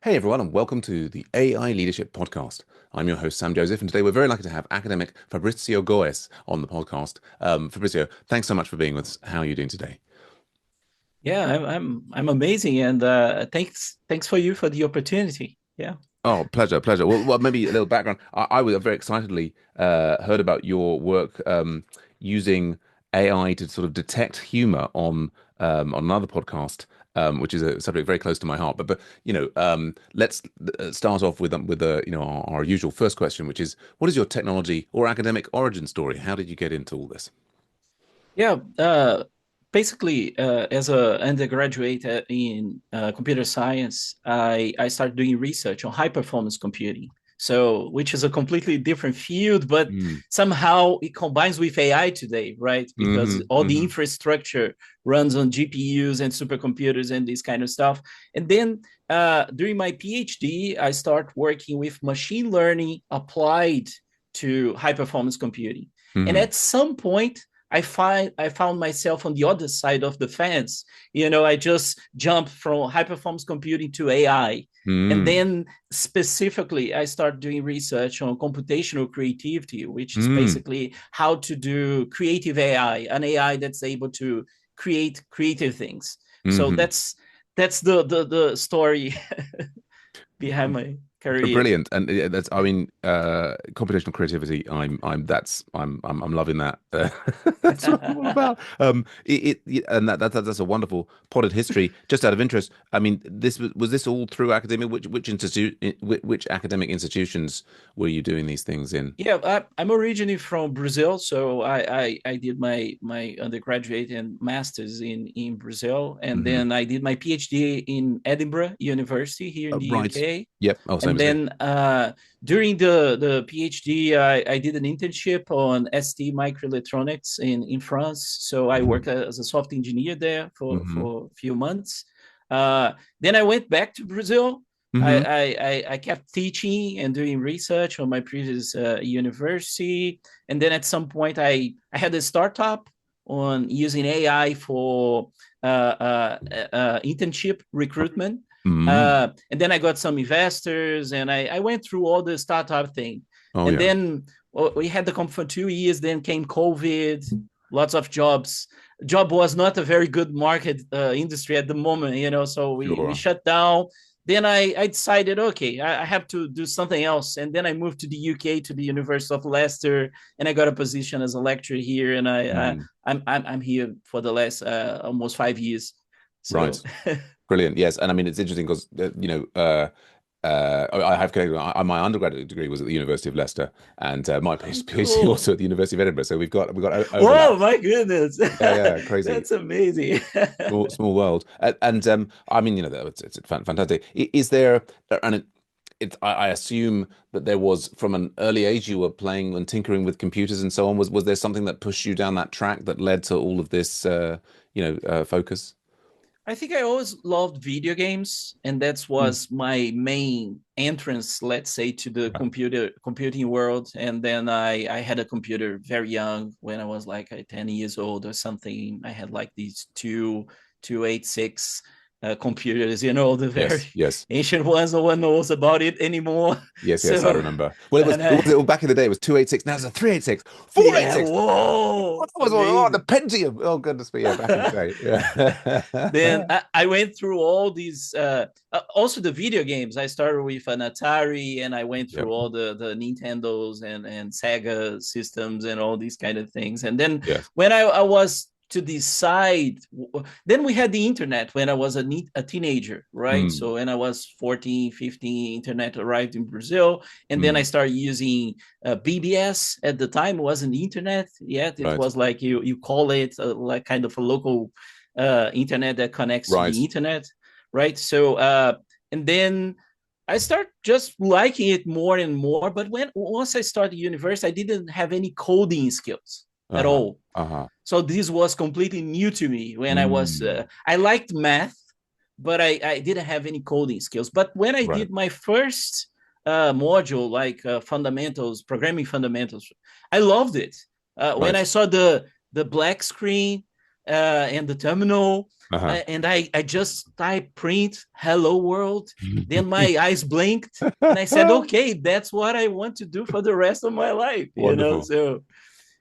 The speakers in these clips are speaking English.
Hey everyone, and welcome to the AI Leadership Podcast. I'm your host, Sam Joseph, and today we're very lucky to have academic Fabricio Góes on the podcast. Fabricio, thanks so much for being with us. How are you doing today? Yeah, I'm amazing, and thanks for you for the opportunity. Yeah. Oh, pleasure, pleasure. Well, maybe a little background. I was very excitedly heard about your work using AI to sort of detect humor on another podcast, which is a subject very close to my heart. Let's start off with our usual first question, which is, what is your technology or academic origin story? How did you get into all this? Yeah, basically, as a undergraduate in computer science, I started doing research on high performance computing. So, which is a completely different field, but Mm. somehow it combines with AI today, right? Because Hmm. all the Hmm. infrastructure runs on GPUs and supercomputers and this kind of stuff. And then during my PhD, I start working with machine learning applied to high performance computing. And Hmm. at some point, I found myself on the other side of the fence. I just jumped from high performance computing to AI. And Hmm. then specifically, I started doing research on computational creativity, which is Hmm. basically how to do creative AI, an AI that's able to create creative things. So Hmm. that's the story behind my career. Brilliant, and that's I mean, computational creativity. I'm loving that. That's what I'm all about. And that's a wonderful potted history. Just out of interest, I mean, was this all through academia? Which academic institutions were you doing these things in? Yeah, I'm originally from Brazil, so I did my undergraduate and master's in Brazil, and Hmm. then I did my PhD in Edinburgh University here in the Right. UK. Yep. Oh, same And as me. then during the PhD, I did an internship on ST microelectronics in France. So I Hmm. worked as a software engineer there Hmm. for a few months. Then I went back to Brazil. Hmm. I kept teaching and doing research on my previous university. And then at some point, I had a startup on using AI for internship recruitment. Hmm. And then I got some investors and I went through all the startup thing. Oh And yeah. then we had the company for 2 years, then came COVID, lots of jobs. Job was not a very good market industry at the moment, so we Sure. shut down. Then I decided, okay, I have to do something else. And then I moved to the UK to the University of Leicester, and I got a position as a lecturer here. And Mm. I'm here for the last almost 5 years. Right. So Brilliant. Yes, and I mean it's interesting because I have connected. My undergraduate degree was at the University of Leicester, and my PhD cool. also at the University of Edinburgh. So we've got Oh overlaps. my goodness. Yeah, yeah, crazy. That's amazing. Small world. And I mean, it's fantastic. Is there, and I assume that there was from an early age you were playing and tinkering with computers and so on. Was there something that pushed you down that track that led to all of this, focus? I think I always loved video games, and that Mm. was my main entrance, let's say, to the computing world. And then I had a computer very young when I was like 10 years old or something. I had like these 286 computers, the very Yes, yes. ancient ones. No one knows about it anymore. Yes, yes, I So, remember. Well, and back in the day, it was 286. Now it's a 386, yeah, 486. Oh, whoa, that was the amazing. Pentium. Oh, goodness me. Yeah, back in the day. Then Yeah. I went through all these, also the video games. I started with an Atari, and I went through Yep. all the Nintendos and Sega systems and all these kind of things. And then Yes. when I was to decide, then we had the internet when I was a teenager, right? Mm, So when I was 14, 15, internet arrived in Brazil. And then I mm, started using BBS. At the time, it wasn't internet yet. It right. was like you call it like kind of a local internet that connects to Right. the internet, right? So and then I start just liking it more and more. But when once I started university, I didn't have any coding skills at Uh-huh. all. Uh-huh. So this was completely new to me when Mm, I liked math, but I didn't have any coding skills. But when I right. did my first module, like fundamentals, programming fundamentals, I loved it. When I Right. saw the black screen, and the terminal, Uh-huh. and I just type print hello world. Then my eyes blinked, and I said, okay, that's what I want to do for the rest of my life. Wonderful. So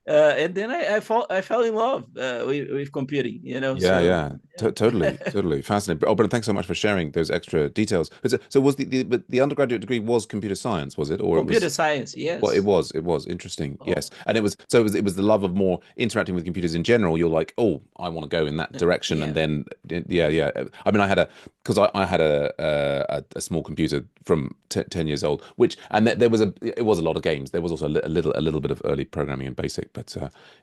and then I fell in love with computing. Yeah, So yeah, totally, yeah. totally fascinating. Oh, but thanks so much for sharing those extra details. So was but the undergraduate degree was computer science, was it, or it Computer was? science, Well, yes. it was interesting. Yes. Oh, And it was the love of more interacting with computers in general. You're like, oh, I want to go in that direction. And yeah. then, yeah, yeah. I mean, because I had a small computer from t 10 years old, which, and there was it was a lot of games. There was also a little bit of early programming in BASIC, but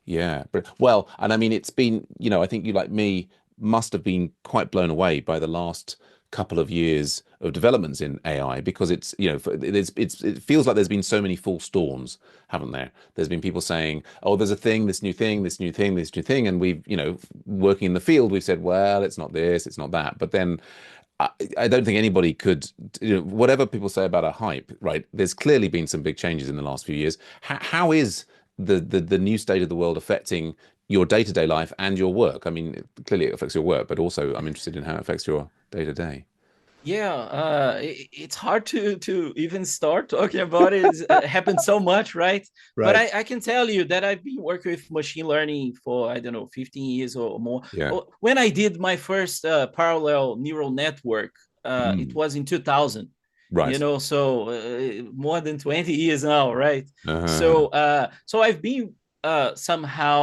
yeah. But, well, and I mean, it's been, I think you like me must have been quite blown away by the last couple of years of developments in AI because it's it feels like there's been so many false dawns, haven't there? There's been people saying, oh, there's a thing, this new thing, this new thing, this new thing, and we've working in the field, we've said, well, it's not this, it's not that, but then. I, I don't think anybody could, whatever people say about a hype, right? There's clearly been some big changes in the last few years. How is the new state of the world affecting your day-to-day life and your work? I mean, clearly it affects your work, but also I'm interested in how it affects your day-to-day. Yeah, it's hard to even start talking about it. It happened so much, right? But Right. I can tell you that I've been working with machine learning for, I don't know, 15 years or more. Yeah. Oh, when I did my first parallel neural network, it Mm. was in 2000, Right. so more than 20 years now, right? Uh, So I've been somehow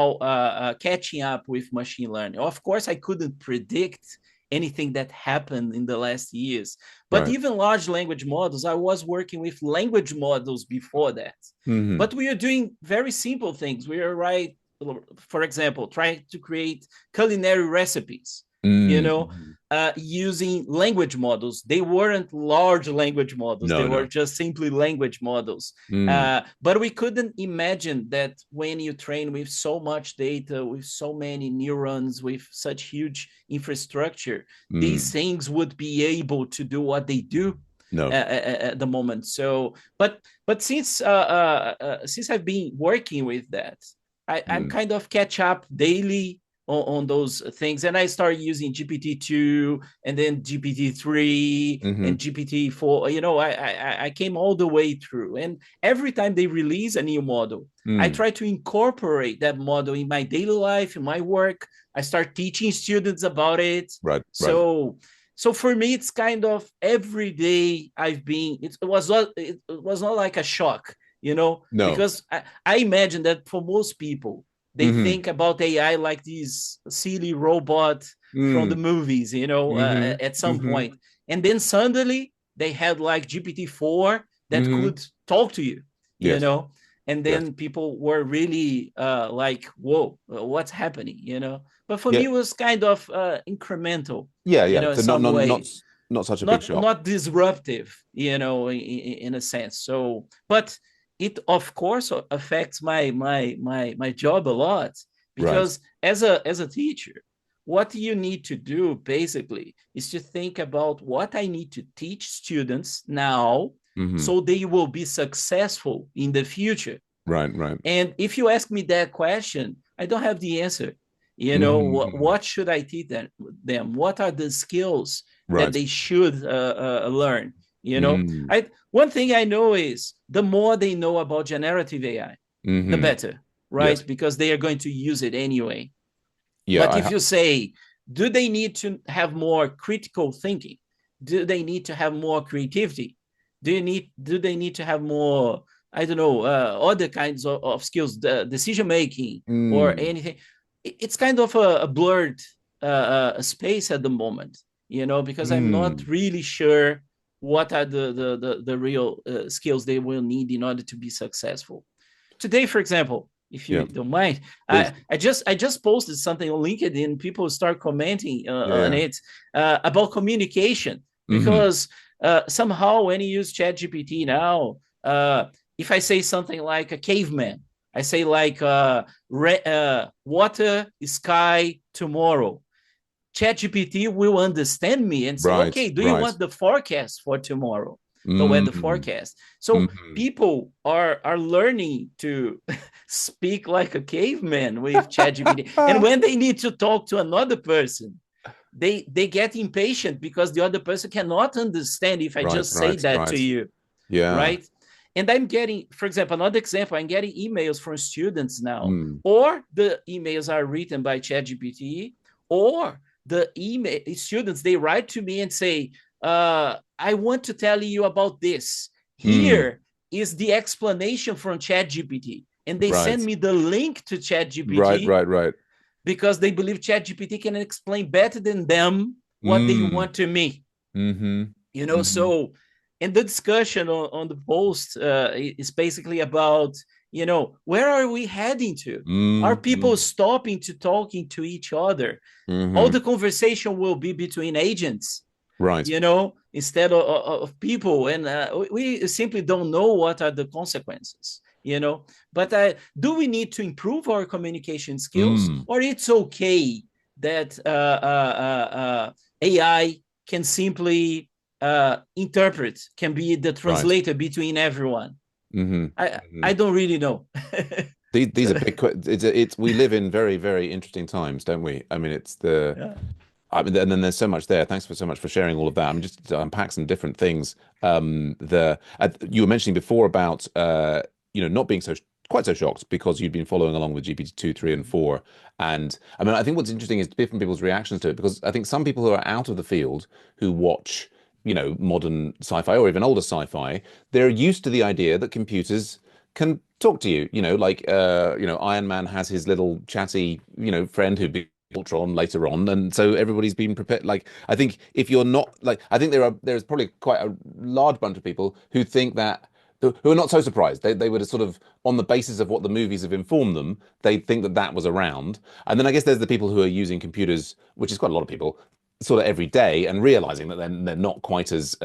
catching up with machine learning. Of course, I couldn't predict anything that happened in the last years. But right. even large language models, I was working with language models before that. Hmm. But we are doing very simple things. We are for example, trying to create culinary recipes, Mm. using language models. They weren't large language models. They No, were no. just simply language models. Mm. But we couldn't imagine that when you train with so much data, with so many neurons, with such huge infrastructure, these Mm. things would be able to do what they do No. at the moment. So, but since I've been working with that, I'm Mm. kind of catch up daily on those things, and I started using GPT-2 and then GPT-3 and Hmm. GPT-4. I came all the way through, and every time they release a new model, I Mm. try to incorporate that model in my daily life, in my work. I start teaching students about it. Right, right. So for me, it's kind of every day I've been. It was not like a shock, No. because I imagine that for most people, they Hmm. think about AI like this silly robot from the Mm. movies, Hmm. at some Hmm. point, and then suddenly they had like GPT-4 that Hmm. could talk to you, you Yes. know, and Yes. then people were really like, "Whoa, what's happening?" But for me, Yeah. it was kind of incremental, Yeah, yeah. in So some way, not such a big not shock. not disruptive, in a sense. So, but it of course affects my job a lot, Right. because as a teacher, what you need to do basically is to think about what I need to teach students now Hmm. so they will be successful in the future. Right, right. And if you ask me that question, I don't have the answer. Hmm. What should I teach them? What are the skills that Right. they should learn? Mm. One thing I know is the more they know about generative AI, the Hmm. better, right? Yes. Because they are going to use it anyway. Yeah, But if you say, do they need to have more critical thinking? Do they need to have more creativity? Do they need to have more, I don't know, other kinds of skills, decision making or mm. anything? It's kind of a blurred space at the moment, because I'm not Mm. really sure what are the real skills they will need in order to be successful. Today, for example, if Yeah, you don't mind, please. I just posted something on LinkedIn. People start commenting Yeah, on yeah. it about communication, Hmm. because somehow when you use ChatGPT now, if I say something like a caveman, I say like water, sky, tomorrow. ChatGPT will understand me and say, Right, okay, do you right. want the forecast for tomorrow? the weather Mm, forecast. So mm-hmm. people are learning to speak like a caveman with ChatGPT. And when they need to talk to another person, they get impatient because the other person cannot understand if I Right, just say right, that to right. you, Yeah. right? And I'm getting, for example, another example, I'm getting emails from students now, Mm, or the emails are written by ChatGPT, or the email students, they write to me and say, I want to tell you about this. mm, Here is the explanation from ChatGPT. And they send right, me the link to right, ChatGPT right, right. because they believe ChatGPT can explain better than them what they Mm, want to me. mm-hmm, mm-hmm, So, and the discussion on the post is basically about, where are we heading to? Are people mm-hmm, stopping to talking to each other? All mm-hmm. the conversation will be between agents, Right. instead of people. And we simply don't know what are the consequences. But do we need to improve our communication skills, Mm, or it's okay that AI can simply interpret, can be the right. translator between everyone? Mm-hmm, mm-hmm. I don't really know. These are big. It's we live in very, very interesting times, don't we? I mean, it's the. Yeah. I mean, and then there's so much there. Thanks for so much for sharing all of that. I'm just to unpack some different things. You were mentioning before about not being quite so shocked because you'd been following along with GPT 2, 3, and 4. And I mean, I think what's interesting is different people's reactions to it because I think some people who are out of the field who watch modern sci-fi or even older sci-fi, they're used to the idea that computers can talk to you. Iron Man has his little chatty friend who Ultron later on, and so everybody's been prepared. Like, I think if you're not like, I think there's probably quite a large bunch of people who think that who are not so surprised. They would have sort of on the basis of what the movies have informed them, they think that that was around. And then I guess there's the people who are using computers, which is quite a lot of people, sort of every day, and realizing that they're not quite as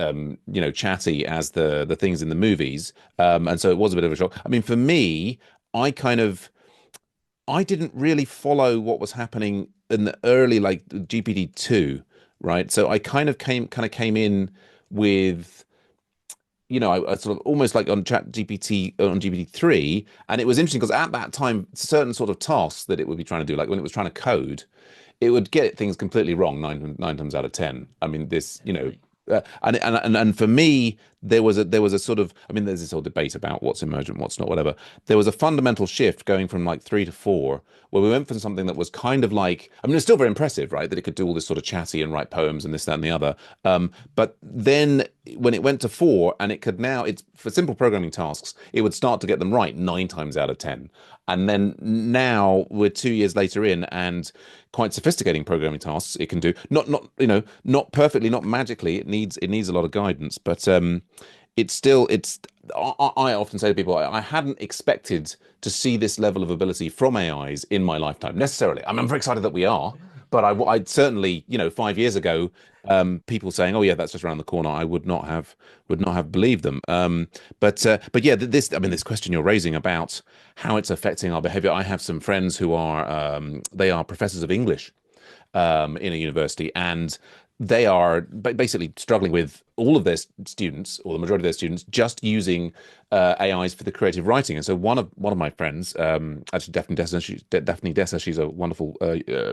chatty as the things in the movies. And so it was a bit of a shock. I mean, for me, I kind of. I didn't really follow what was happening in the early like GPT-2, right? So I kind of came in with I sort of almost like on Chat GPT on GPT-3, and it was interesting because at that time certain sort of tasks that it would be trying to do, like when it was trying to code, it would get things completely wrong nine times out of ten. I mean, Really? and for me, there was a sort of, I mean, there's this whole debate about what's emergent, what's not, whatever. There was a fundamental shift going from like 3 to 4, where we went from something that was kind of like, I mean, it's still very impressive, right? That it could do all this sort of chatty and write poems and this, that, and the other. But then when it went to 4, and it could now, it's for simple programming tasks, it would start to get them right 9 times out of 10. And then now we're 2 years later in, and quite sophisticating programming tasks it can do. Not perfectly, not magically. It needs a lot of guidance, but it's still it's. I often say to people, I hadn't expected to see this level of ability from AIs in my lifetime necessarily. I'm very excited that we are, but I'd certainly, 5 years ago, people saying, "Oh yeah, that's just around the corner," I would not have believed them. But yeah, this I mean, this question you're raising about how it's affecting our behavior. I have some friends who are they are professors of English in a university, and they are basically struggling with all of their students, or the majority of their students, just using AIs for the creative writing. And so one of my friends, actually Daphne Dessa, she's a wonderful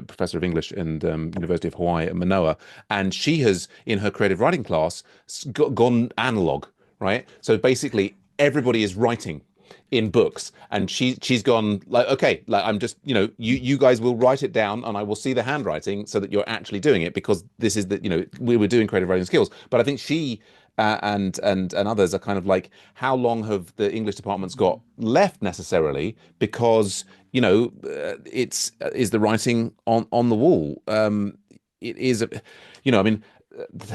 professor of English in University of Hawaii at Manoa, and she has in her creative writing class gone analog, right? So basically, everybody is writing in books, and she's gone like, okay, like I'm just, you guys will write it down and I will see the handwriting so that you're actually doing it, because this is the, we were doing creative writing skills. But I think she and others are kind of like, how long have the English departments got left necessarily? Because it's is the writing on the wall. It is, I mean,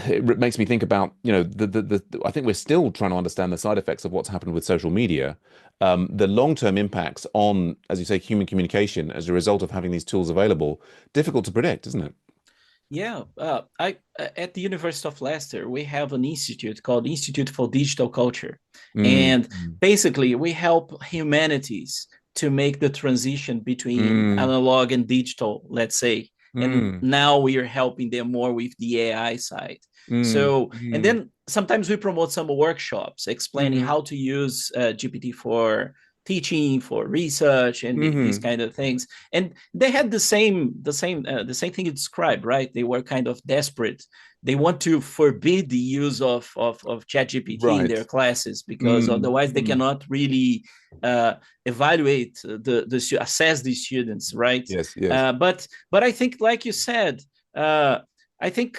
it makes me think about, I think we're still trying to understand the side effects of what's happened with social media, the long-term impacts on, as you say, human communication as a result of having these tools available. Difficult to predict, isn't it? Yeah, I at the University of Leicester, we have an institute called Institute for Digital Culture, Mm, and basically we help humanities to make the transition between mm, analog and digital, let's say. and Mm, now we are helping them more with the AI side. mm, So, and mm, then sometimes we promote some workshops explaining mm, how to use GPT for teaching, for research, and these mm. kind of things. And they had the same thing you described, right? They were kind of desperate. They want to forbid the use of ChatGPT in their Right. classes because Mm, otherwise they mm. cannot really evaluate assess the students, right? Yes, yes. But I think, like you said, I think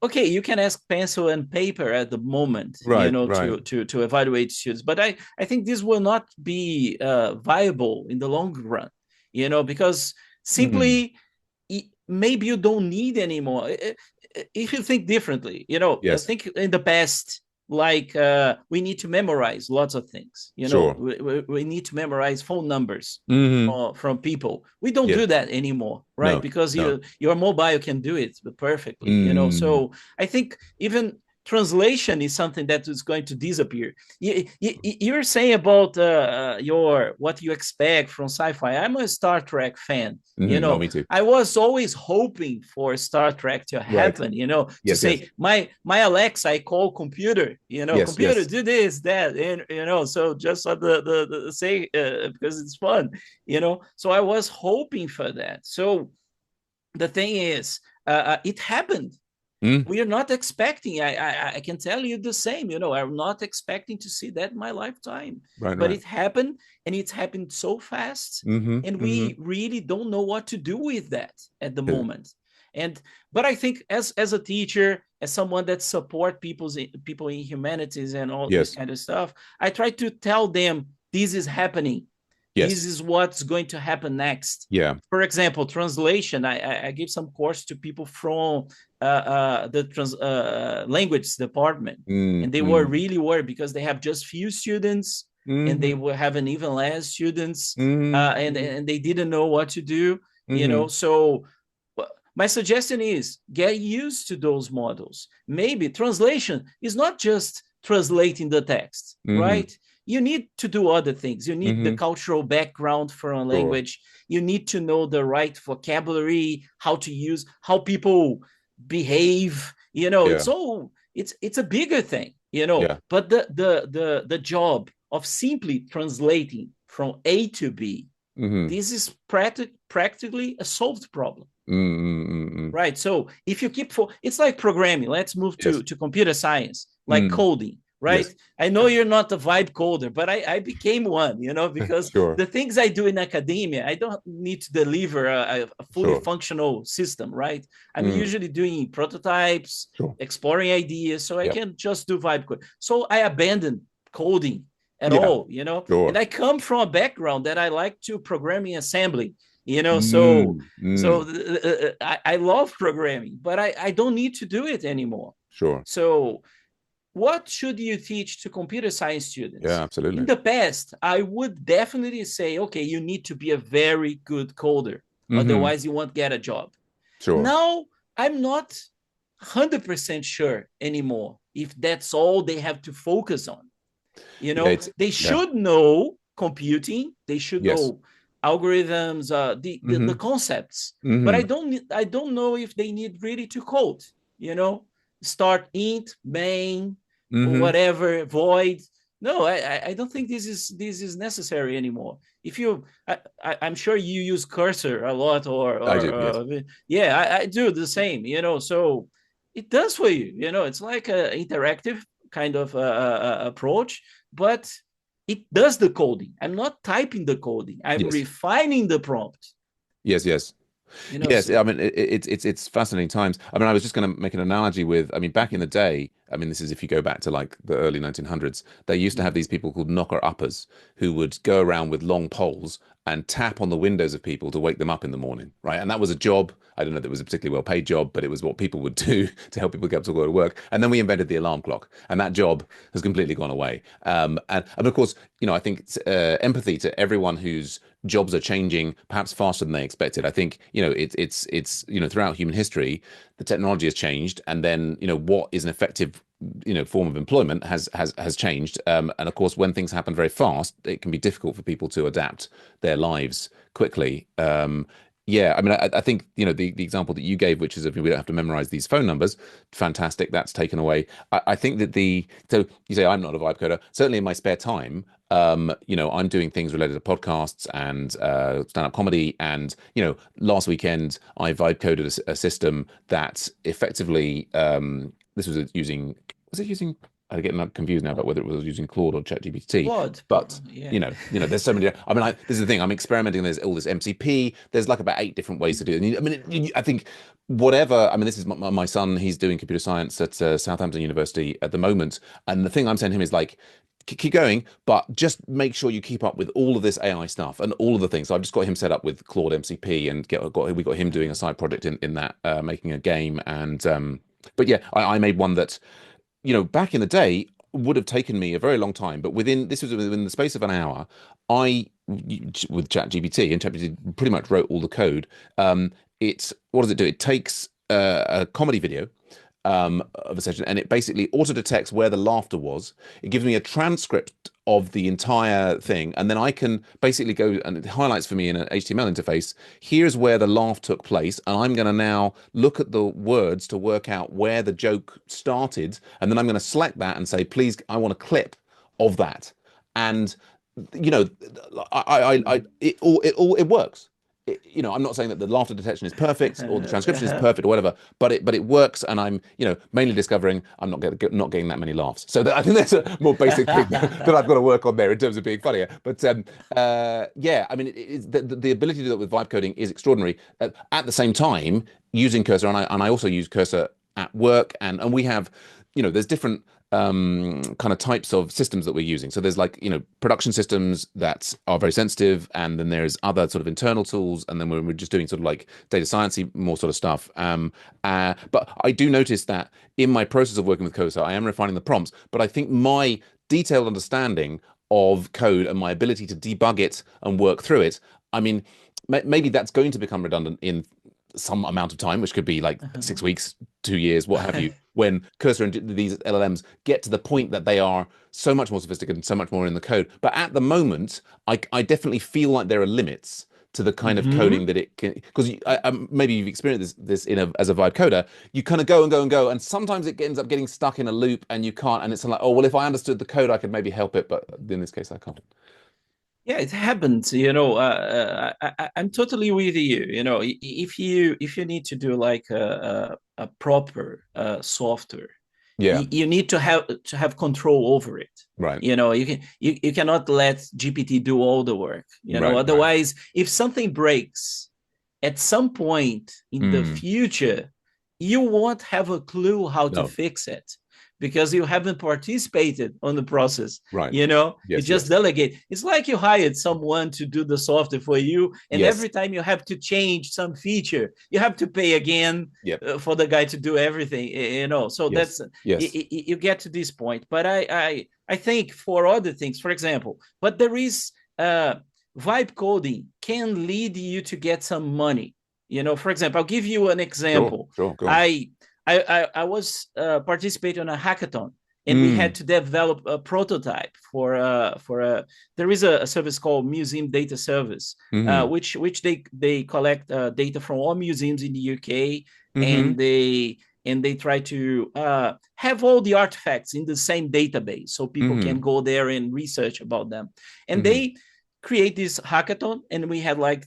okay, you can ask pencil and paper at the moment, Right, right. to evaluate students, but I think this will not be viable in the long run, because Mm. simply maybe you don't need anymore. If you think differently, I Yes, think in the past, like we need to memorize lots of things. sure. We need to memorize phone numbers Hmm. from people. We don't Yes. do that anymore, right? No, Because no. your mobile can do it perfectly. Mm. So I think even translation is something that is going to disappear. You're saying about your what you expect from sci-fi. I'm a Star Trek fan. Oh, me too. I was always hoping for Star Trek to Right. happen, to Yes, yes. say my Alexa, I call computer, Yes, computer, yes. do this, that, and so just for the say because it's fun, So I was hoping for that. So the thing is, it happened. Mm. We are not expecting. I can tell you the same. I'm not expecting to see that in my lifetime, Right, but right. it happened, and it's happened so fast, Hmm. and Hmm. we really don't know what to do with that at the moment. And but I think as a teacher, as someone that support people in humanities and all this Yes. kind of stuff, I try to tell them this is happening. This Yes. is what's going to happen next. Yeah. For example, translation. I give some course to people from the language department, Mm, and they were mm, really worried because they have just few students, and they hmm. will have an even less students, Hmm. and they didn't know what to do. Hmm. So my suggestion is get used to those models. Maybe translation is not just translating the text, Hmm. right? You need to do other things. You need the Hmm. cultural background for a Sure. language. You need to know the right vocabulary, how to use, how people behave. Yeah. It's a bigger thing. Yeah. But the job of simply translating from A to B, Hmm. this is practically a solved problem, Mm, mm, mm, mm. right? So if you keep it's like programming. Let's move Yes. to computer science, like Mm. coding, right? Yes. I know you're not a vibe coder, but I became one, because Sure. the things I do in academia, I don't need to deliver a fully Sure. functional system, right? I'm Mm. usually doing prototypes, Sure. exploring ideas, so I Yep. can just do vibe code. So I abandoned coding at Yeah. all, and Sure. I come from a background that I like to programming assembly, so Mm. Mm. I love programming, but I don't need to do it anymore. Sure. So what should you teach to computer science Yeah, students? In absolutely. the past, I would definitely say, okay, you need to be a very good coder, Hmm. otherwise you won't get a job. Sure. Now I'm not 100% sure anymore if that's all they have to focus on. Yeah, it's They yeah. should know computing, they should Yes. know algorithms, the Hmm. concepts, but Hmm. I don't know if they need really to code, you know start int, main, Hmm. whatever, void. No, I don't think this is necessary anymore. If you I'm sure you use cursor a lot, I or do. Yes. yeah, I do the same, so it does for you. It's like an interactive kind of approach, but it does the coding. I'm not typing the coding. I'm Yes. refining the prompt. Yes. Yes. Yes, I So mean it's fascinating times. I mean, I was just going to make an analogy with, I mean, back in the day, I mean, this is if you go back to like the early 1900s, they used to have these people called knocker uppers who would go around with long poles and tap on the windows of people to wake them up in the morning, right? And that was a job. I don't know that it was a particularly well-paid job, but it was what people would do to help people get up to go to work. And then we invented the alarm clock, and that job has completely gone away. And of course, I think empathy to everyone whose jobs are changing perhaps faster than they expected. I think it's throughout human history, the technology has changed, and then what is an effective form of employment has changed. And of course, when things happen very fast, it can be difficult for people to adapt their lives quickly. Yeah, I mean, I think the example that you gave, which is if we don't have to memorize these phone numbers, fantastic. That's taken away. I think that the so you say I'm not a vibe coder. Certainly in my spare time, I'm doing things related to podcasts and stand-up comedy. And last weekend I vibe coded a system that effectively this was using was it using I'm getting confused now about whether it was using Claude or ChatGPT. Claude, But yeah. there's so many. I mean, this is the thing. I'm experimenting. There's all this MCP. There's like about 8 different ways to do it. And I mean, I think whatever. I mean, this is my son. He's doing computer science at Southampton University at the moment. And the thing I'm saying to him is like, keep going, but just make sure you keep up with all of this AI stuff and all of the things. So I've just got him set up with Claude MCP, and we got him doing a side project in that, making a game. And but yeah, I made one that back in the day would have taken me a very long time, but this was within the space of an hour, I with ChatGPT, and ChatGPT pretty much wrote all the code. What does it do? It takes a comedy video of a session, and it basically auto detects where the laughter was. It gives me a transcript of the entire thing, and then I can basically go and it highlights for me in an HTML interface. Here's where the laugh took place, and I'm going to now look at the words to work out where the joke started, and then I'm going to select that and say, please, I want a clip of that. And you know, it works. I'm not saying that the laughter detection is perfect or the transcription is perfect or whatever, but it works, and I'm mainly discovering I'm not getting that many laughs. So I think that's a more basic thing that I've got to work on there in terms of being funnier. But yeah, I mean, the ability to do that with vibe coding is extraordinary. At the same time, using Cursor, and I also use Cursor at work, and we have there's different kind of types of systems that we're using. So there's like, production systems that are very sensitive, and then there's other sort of internal tools, and then we're just doing sort of like data sciencey more sort of stuff. But I do notice that in my process of working with Cursor, I am refining the prompts, but I think my detailed understanding of code and my ability to debug it and work through it, I mean, maybe that's going to become redundant in some amount of time, which could be like 6 weeks, 2 years, what have you, when Cursor and these LLMs get to the point that they are so much more sophisticated and so much more in the code. But at the moment, I definitely feel like there are limits to the kind of coding that it can, because maybe you've experienced this as a vibe coder. You kind of go and go and go, and sometimes it ends up getting stuck in a loop, and you can't. And it's like, oh well, if I understood the code, I could maybe help it, but in this case, I can't. Yeah, it happens. I'm totally with you. If you need to do like a proper software, Yeah, you need to have control over it. right, You cannot let GPT do all the work. right, right. Otherwise, if something breaks at some point in the Mm, future, you won't have a clue how to no, fix it because you haven't participated on the process. right. You Yes, just yes, delegate. It's like you hired someone to do the software for you, and yes. every time you have to change some feature, you have to pay again Yep. for the guy to do everything. So Yes. that's Yes. you get to this point. But I think for other things, for example, but there is vibe coding can lead you to get some money. For example, I'll give you an Sure. example. Sure. Go on. I was participating in a hackathon, and we had Mm. to develop a prototype for there is a service called Museum Data Service, Mm-hmm. which they collect data from all museums in the UK, Mm-hmm. and they try to have all the artifacts in the same database so people Mm-hmm. can go there and research about them. And Mm-hmm. they create this hackathon, and we had like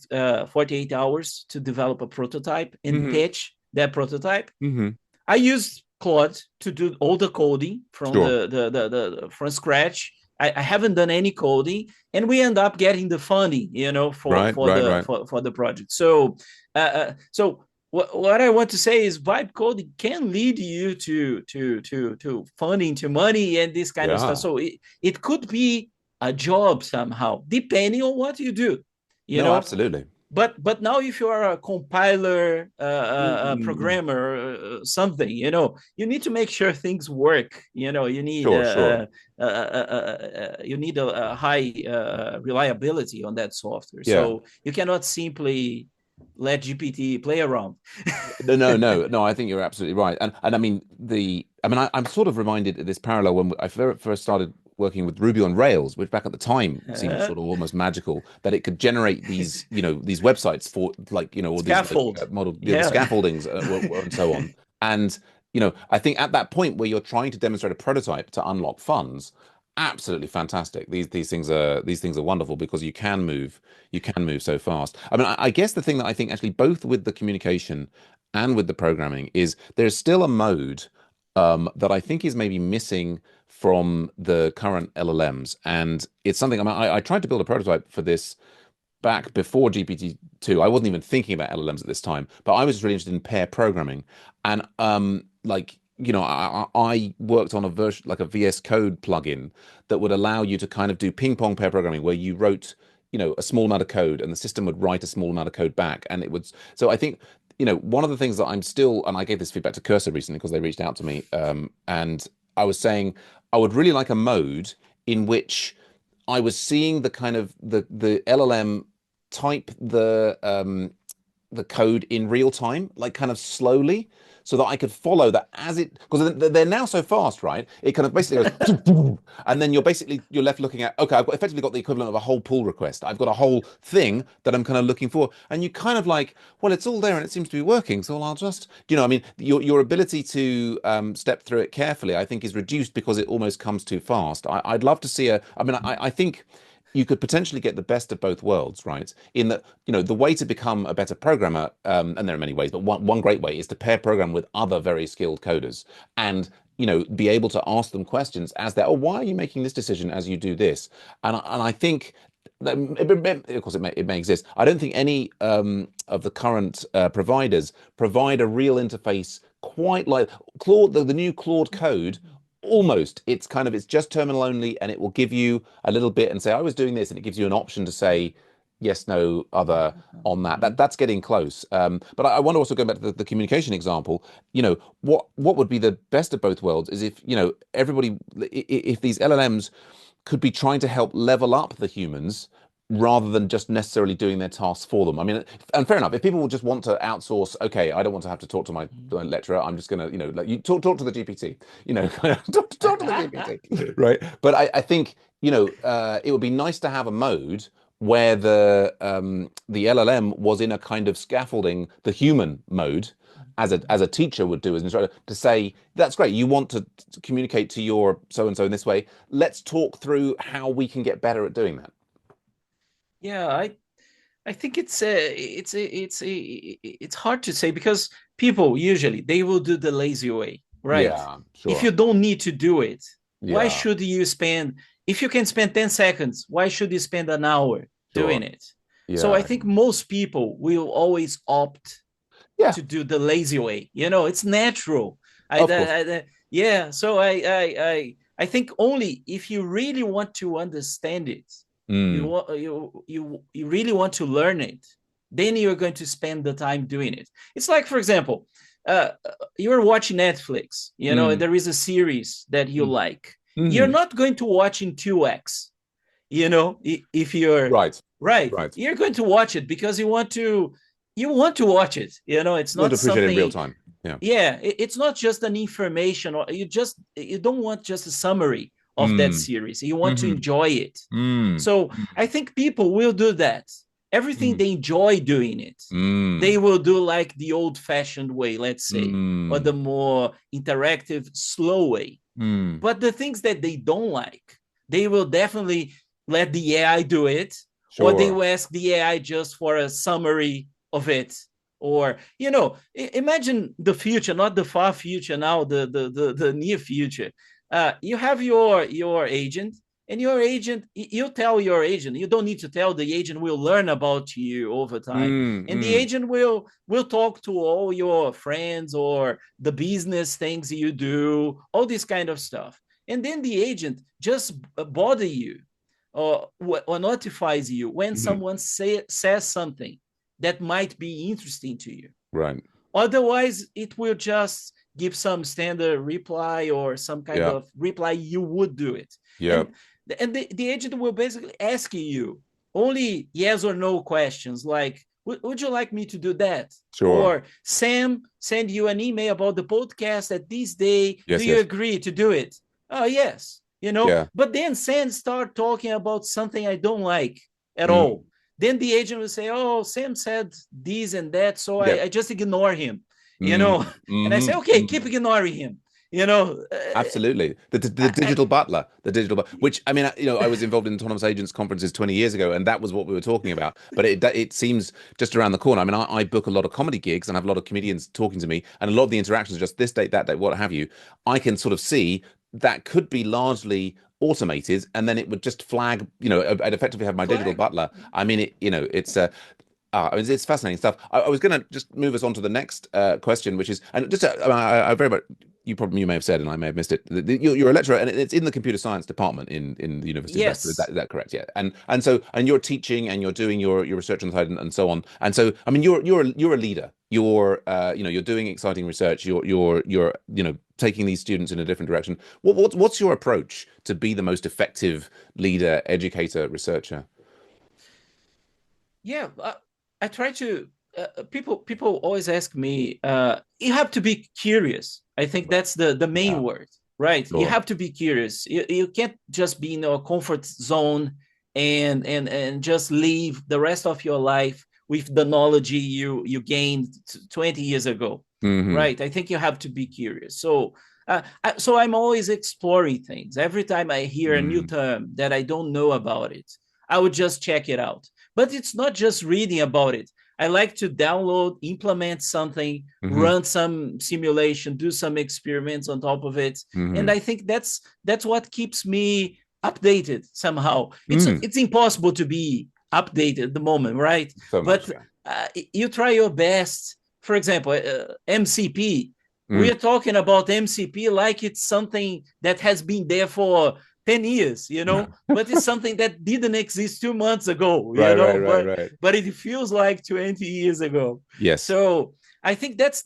48 hours to develop a prototype and Mm-hmm. pitch that prototype. Mm-hmm. I used Claude to do all the coding from Sure. from scratch. I haven't done any coding, and we end up getting the funding, for Right. for Right. the Right. for the project. So what I want to say is vibe coding can lead you to funding, to money, and this kind of stuff. Yeah. So it could be a job somehow, depending on what you do. You No, know, absolutely. but now if you are a compiler, a Mm. programmer, something, you need to make sure things work. You need Sure. Sure. a high reliability on that software, Yeah. so you cannot simply let GPT play around. No, no, no, no. I think you're absolutely right, and I mean I mean, I'm sort of reminded of this parallel when I first started working with Ruby on Rails, which back at the time seemed sort of almost magical, that it could generate these, these websites for like, or these like Scaffold. model, the Yeah. scaffoldings and so on. And, I think at that point where you're trying to demonstrate a prototype to unlock funds, absolutely fantastic. These things are wonderful because you can move so fast. I mean, I guess the thing that I think actually both with the communication and with the programming is there's still a mode that I think is maybe missing from the current LLMs. And it's something I tried to build a prototype for this back before GPT-2. I wasn't even thinking about LLMs at this time, but I was just really interested in pair programming. And I worked on a version like a VS Code plugin that would allow you to kind of do ping pong pair programming where you wrote, a small amount of code and the system would write a small amount of code back. And it would, so I think, one of the things that I'm still, and I gave this feedback to Cursor recently because they reached out to me, and I was saying I would really like a mode in which I was seeing the kind of the LLM type the code in real time, like kind of slowly, so that I could follow that as it because they're now so fast, right? It kind of basically goes, and then you're left looking at okay, I've effectively got the equivalent of a whole pull request. I've got a whole thing that I'm kind of looking for, and you kind of like, well, it's all there and it seems to be working, so I'll just, I mean, your ability to step through it carefully, I think, is reduced because it almost comes too fast. I'd love to see I mean, I think you could potentially get the best of both worlds, right? In that, the way to become a better programmer, and there are many ways, but one great way is to pair program with other very skilled coders and, be able to ask them questions as they're, oh, why are you making this decision as you do this? And I think that, of course, it may exist. I don't think any of the current providers provide a real interface quite like Claude, the new Claude code almost it's just terminal only and it will give you a little bit and say I was doing this and it gives you an option to say yes no other on that's getting close but I want to also go back to the communication example. What would be the best of both worlds is if everybody if these LLMs could be trying to help level up the humans rather than just necessarily doing their tasks for them. I mean, and fair enough. If people will just want to outsource, okay, I don't want to have to talk to my lecturer. I'm just gonna, like you talk to the GPT, talk to the GPT, right? But I think it would be nice to have a mode where the LLM was in a kind of scaffolding the human mode as a teacher would do as an instructor to say that's great, you want to communicate to your so and so in this way, let's talk through how we can get better at doing that. Yeah, I think it's hard to say because people usually they will do the lazy way, right? Yeah, If sure. you don't need to do it, why Yeah, should you spend if you can spend 10 seconds, why should you spend an hour doing sure. it? So I Yeah. think most people will always opt Yeah, to do the lazy way. It's natural. of course. Yeah. So I think only if you really want to understand it, Mm, you really want to learn it, then you're going to spend the time doing it. It's like, for example, uh, you're watching Netflix, and mm, there is a series that you mm, like. You're mm. not going to watch in 2x, if you're Right, right, right. you're going to watch it because you want to watch it. It's You want to not appreciate it in real something. time. Yeah. Yeah, it's not just an information, or you don't want just a summary of that Mm, series. You want to mm, enjoy it. mm, So I mm, think people will do that. Everything mm, they enjoy doing it, they mm, will do like the old fashioned way, let's say, or mm, the more interactive slow way. mm. But the things that they don't like, they will definitely let the AI do it, or they Sure. will ask the AI just for a summary of it. Or, imagine the future, not the far future now, the near future. You have your agent, and your agent, you tell your agent, you don't need to tell, the agent will learn about you over time. Mm, And the mm, agent will talk to all your friends or the business things you do, all this kind of stuff. And then the agent just bother you, or notifies you when mm. someone says something that might be interesting to you. Right. Otherwise, it will just give some standard reply or some kind Yeah. of reply you would do it. Yeah. And the agent will basically ask you only yes or no questions like, Would you like me to do that? Sure. Or Sam send you an email about the podcast at this day. Do Yes, you yes. agree to do it? Oh, yes. Yeah. But then Sam start talking about something I don't like at Mm, all. Then the agent will say, oh, Sam said this and that, so yeah. I just ignore him, Mm, and I say, hmm okay, keep ignoring him, you know. Absolutely. The I, digital butler, which I mean, I was involved in autonomous agents conferences 20 years ago, and that was what we were talking about. But it seems just around the corner. I mean, I book a lot of comedy gigs and I have a lot of comedians talking to me, and a lot of the interactions are just this date, that date, what have you. I can sort of see that could be largely automated, and then it would just flag, I'd effectively have my digital flag. butler. I mean, it's fascinating stuff. I was going to just move us on to the next question, which is, and just I very much, you may have said, and I may have missed it. You're a lecturer, and it's in the computer science department in the University of Leicester. Yes. Is that correct? Yeah. And you're teaching and you're doing your research on the side and so on. And so, I mean, you're a leader. You're doing exciting research. You're taking these students in a different direction. What's your approach to be the most effective leader, educator, researcher? Yeah, I try to. People always ask me. You have to be curious. I think that's the main Yeah, word, right? You sure. have to be curious. You can't just be in a comfort zone and just live the rest of your life with the knowledge you gained 20 years ago, Hmm. right? I think you have to be curious. So I'm always exploring things. Every time I hear a new Mm. term that I don't know about it, I would just check it out. But it's not just reading about it. I like to download, implement something, Hmm. run some simulation, do some experiments on top of it, and Hmm. I think that's what keeps me updated somehow. It's Mm. it's impossible to be updated at the moment, right? So much, But yeah. you try your best. For example, MCP. We Mm. are talking about MCP like it's something that has been there for 10 years, but it's something that didn't exist 2 months ago, Right, right, right, but right. it feels like 20 years ago. Yes. So I think that's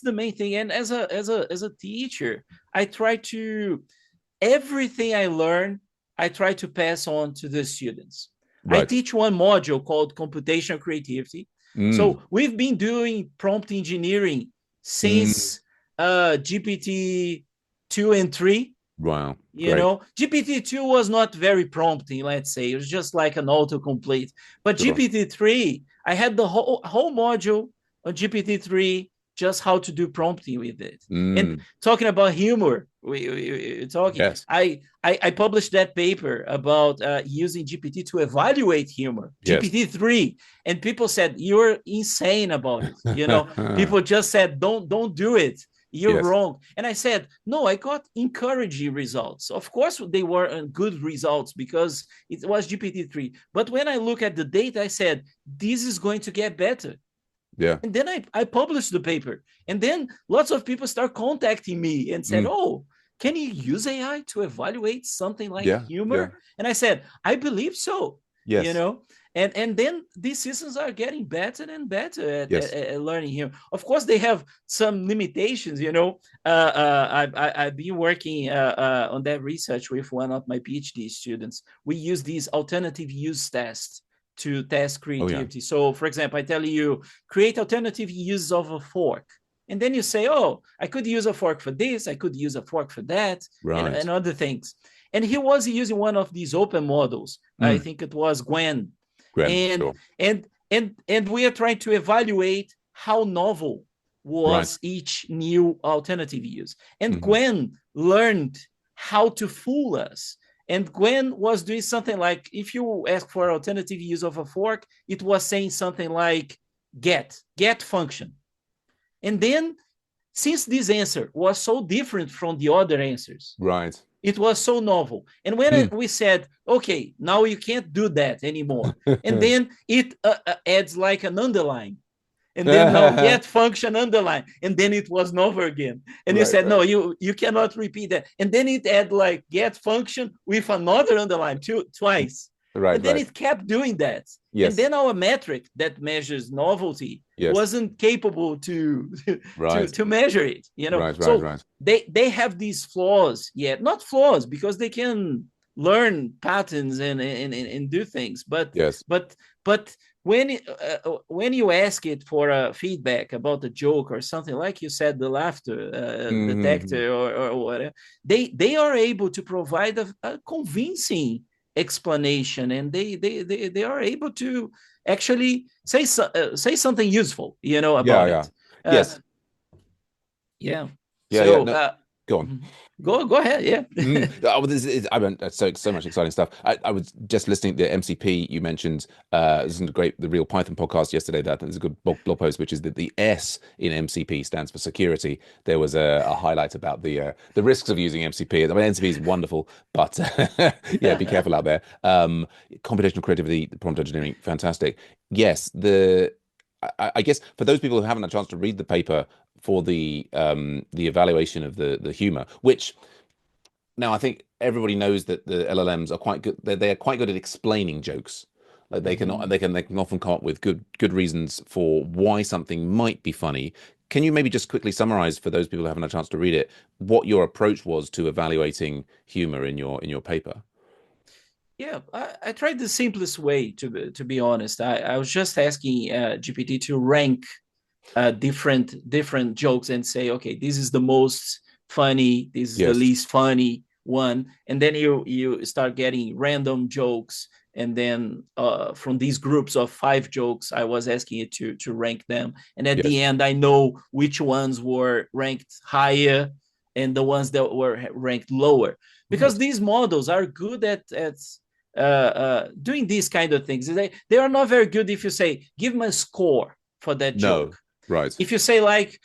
the main thing. And as a teacher, I try to everything I learn, I try to pass on to the students. I Right. teach one module called computational creativity. Mm. So we've been doing prompt engineering Mm. since GPT 2 and 3. Wow. Great. GPT-2 was not very prompting, let's say. It was just like an autocomplete. But Sure. GPT-3, I had the whole module on GPT-3, just how to do prompting with it. And Mm. talking about humor, we talking. Yes. I published that paper about using GPT to evaluate humor, Yes. GPT-3, and people said you're insane about it. People just said don't do it. You're Yes. wrong. And I said, no, I got encouraging results. Of course, they were good results because it was GPT-3. But when I look at the data, I said, this is going to get better. Yeah. And then I published the paper. And then lots of people start contacting me and said, Mm. oh, can you use AI to evaluate something like Yeah. Yeah. humor? And I said, I believe so, you Yes. know. And then these systems are getting better and better Yes. at learning humor. Of course, they have some limitations, I've been working on that research with one of my PhD students. We use these alternative use tests to test Oh yeah. creativity. So, for example, I tell you, create alternative uses of a fork. And then you say, oh, I could use a fork for this, I could use a fork for that, Right. and other things. And he was using one of these open models. I Mm. think it was Gwen. Gwen. And Sure. and we are trying to evaluate how novel Right. was each new alternative use. And Hmm. Gwen learned how to fool us. And Gwen was doing something like, if you ask for alternative use of a fork, it was saying something like get function. And then, since this answer was so different from the other answers, Right. it was so novel. And when Mm. we said, okay, now you can't do that anymore. And then it adds like an underline. And then now Right. get function underline. And then it was novel again. And you said, Right. no, you cannot repeat that. And then it add like get function with another underline twice. Right. And then Right. it kept doing that. And Yes. then our metric that measures novelty Yes. wasn't capable to Right. to measure it. Right. Right. So Right. they have these flaws, yet not flaws because they can learn patterns and do things, but Yes. but but when you ask it for a feedback about the joke or something, like you said, the laughter Hmm. detector or whatever, they are able to provide a convincing explanation, and they are able to actually say something useful, Yeah, about yeah. it. uh, Yes. yeah. Yeah, yeah. So No, go on. go ahead. Yeah. Oh, this is, I mean, so much exciting stuff. I was just listening to the MCP you mentioned. This is a great, the Real Python podcast yesterday. That there's a good blog post, which is that the S in MCP stands for security. There was a highlight about the risks of using MCP. I mean, MCP is wonderful, but yeah, be careful out there. Computational creativity, prompt engineering, fantastic. Yes, I guess for those people who haven't had a chance to read the paper for the evaluation of the humor, which now I think everybody knows that the LLMs are quite good. They are quite good at explaining jokes. Like Mhm. they can often come up with good reasons for why something might be funny. Can you maybe just quickly summarize for those people who haven't had a chance to read it what your approach was to evaluating humor in your paper? Yeah, I tried the simplest way, to be honest. I was just asking GPT to rank different jokes and say, okay, this is the most funny, this is the Yes, least funny one, and then you start getting random jokes, and then from these groups of 5 jokes, I was asking it to rank them, and at the yes, end, I know which ones were ranked higher and the ones that were ranked lower, because right. these models are good at doing these kind of things. They are not very good if you say give them a score for that joke. No, right, If you say like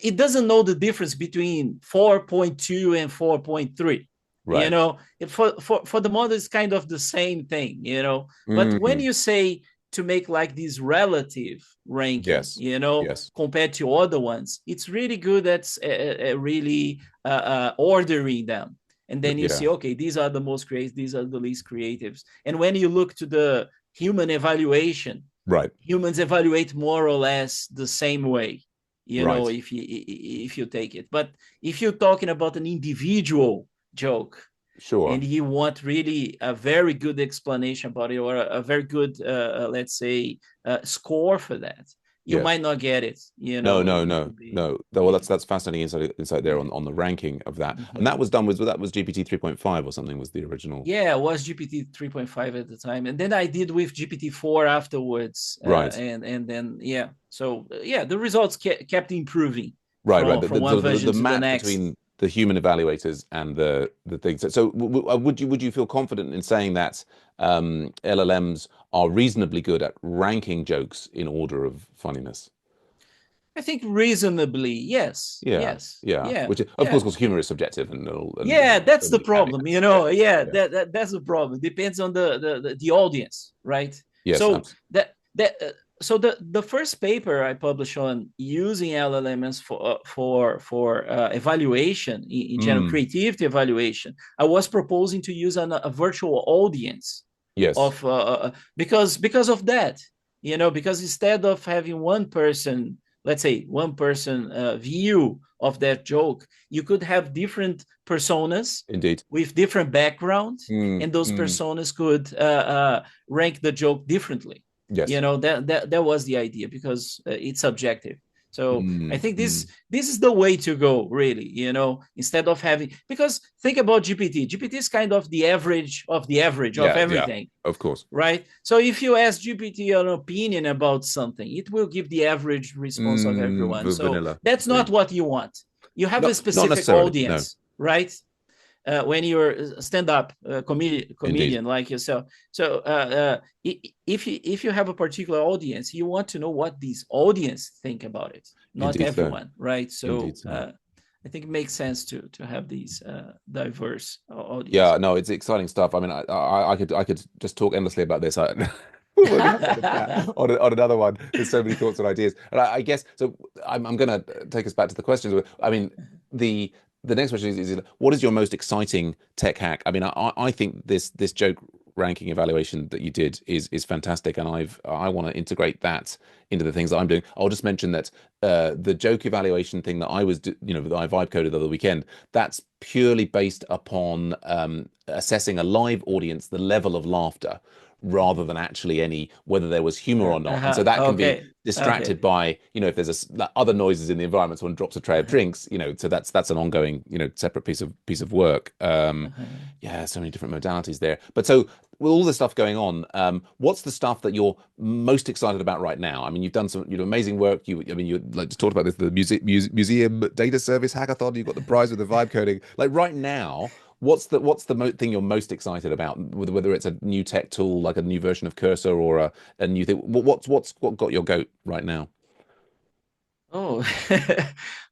it doesn't know the difference between 4.2 and 4.3, right. for the model it's kind of the same thing, but when Mm, you say to make like this relative ranking, yes, yes, compared to other ones, it's really good at really ordering them, and then you yeah, see, okay, these are the most creative, these are the least creatives, and when you look to the human evaluation, right, humans evaluate more or less the same way, right. if you take it. But if you're talking about an individual joke and Sure. you want really a very good explanation about it, or a very good let's say score for that, you Yes. might not get it. No, no, It no, could be. no. Well, Yeah. that's fascinating insight there Yeah. on the ranking of that. And that Mm-hmm. was done with that was GPT 3.5 or something was the original. Yeah, it was GPT 3.5 at the time, and then I did with GPT 4 afterwards, Right. and then yeah, so yeah, the results kept improving Right, right. from one version The to the map next. between the human evaluators and the things. So, would you feel confident in saying that LLMs are reasonably good at ranking jokes in order of funniness? I think reasonably, yes, Yeah, yes, yeah. yeah, Which is, of course, yeah. because humor is subjective and Yeah, so that's the many problem, caveats. Yeah, yeah, yeah. that's the problem. Depends on the audience, right? Yes, So absolutely. the first paper I published on using LLMs for evaluation in general, Mm, creativity evaluation, I was proposing to use a virtual audience yes, of because of that, because instead of having one person, let's say one person view of that joke, you could have different personas indeed. with different background, Mm, and those mm. personas could rank the joke differently. Yes. That was the idea, because it's subjective. So I Mm, think this mm. this is the way to go, really. Instead of having, because think about GPT is kind of the average of the average of Yeah, yeah, everything, of course. right? So if you ask GPT an opinion about something, it will give the average response of everyone. So Vanilla. that's not Indeed. what you want. You have a Not specific necessarily. No, audience, right? When you're a stand-up indeed, comedian like yourself. So if you have a particular audience, you want to know what these audience think about it, not indeed so, everyone, right? indeed So so. I think it makes sense to have these diverse audience. Yeah, no, it's exciting stuff. I mean, I could just talk endlessly about this. We're gonna have to have a chat on another one. There's so many thoughts and ideas, and I guess so. I'm gonna take us back to the questions. I mean, the the next question is what is your most exciting tech hack? I mean, I think this joke ranking evaluation that you did is fantastic, and I want to integrate that into the things that I'm doing. I'll just mention that the joke evaluation thing that that I vibe coded the other weekend, that's purely based upon assessing a live audience, the level of laughter, rather than actually any whether there was humor or not. And so that can be Okay. distracted Okay. by, if there's like other noises in the environment, someone drops a tray of Uh-huh. drinks, so that's an ongoing, separate piece of work. Uh-huh. Yeah, so many different modalities there. But so with all this stuff going on, what's the stuff that you're most excited about right now? I mean, you've done amazing work. I mean, you like just talked about this, the museum data service hackathon. You got the prize with the vibe coding. Like right now, what's the thing you're most excited about? Whether it's a new tech tool, like a new version of Cursor, or a new thing. What got your goat right now? Oh,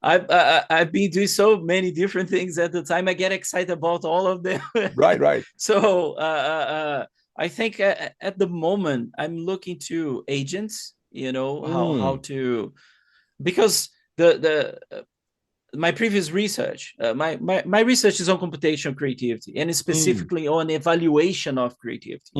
I've been doing so many different things at the time. I get excited about all of them. Right, right. So I think at the moment I'm looking to agents. You know how Mm, to, because the my previous research, my research is on computational creativity and mm, specifically on evaluation of creativity.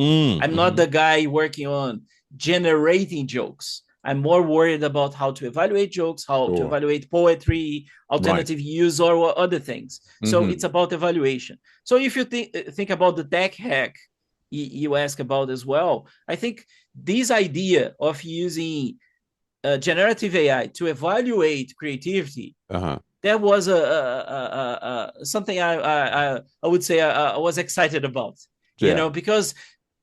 I'm not mm-hmm. the guy working on generating jokes. I'm more worried about how to evaluate jokes, how to Sure. evaluate poetry, Right. alternative use, or other things. So Mm-hmm. it's about evaluation. So if you think about the tech hack you ask about as well, I think this idea of using generative AI to evaluate creativity, Uh-huh. that was something I would say I was excited about, Yeah. because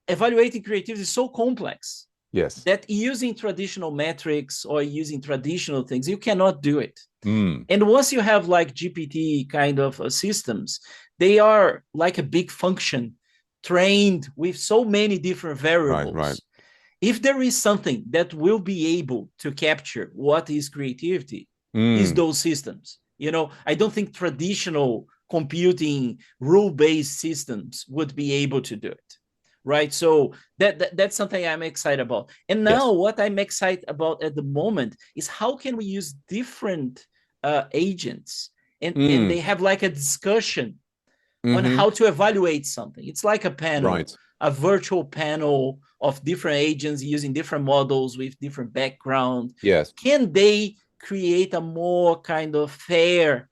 evaluating creativity is so complex Yes. that using traditional metrics or using traditional things, you cannot do it. Mm. And once you have like GPT kind of systems, they are like a big function trained with so many different Right, right. variables. If there is something that will be able to capture what is creativity, is Mm. those systems. I don't think traditional computing rule-based systems would be able to do it. Right. So that's something I'm excited about. And now Yes. what I'm excited about at the moment is how can we use different agents, and Mm. they have like a discussion on Mm-hmm. how to evaluate something. It's like a panel, Right. a virtual panel of different agents using different models with different background. Yes. Can they create a more kind of fair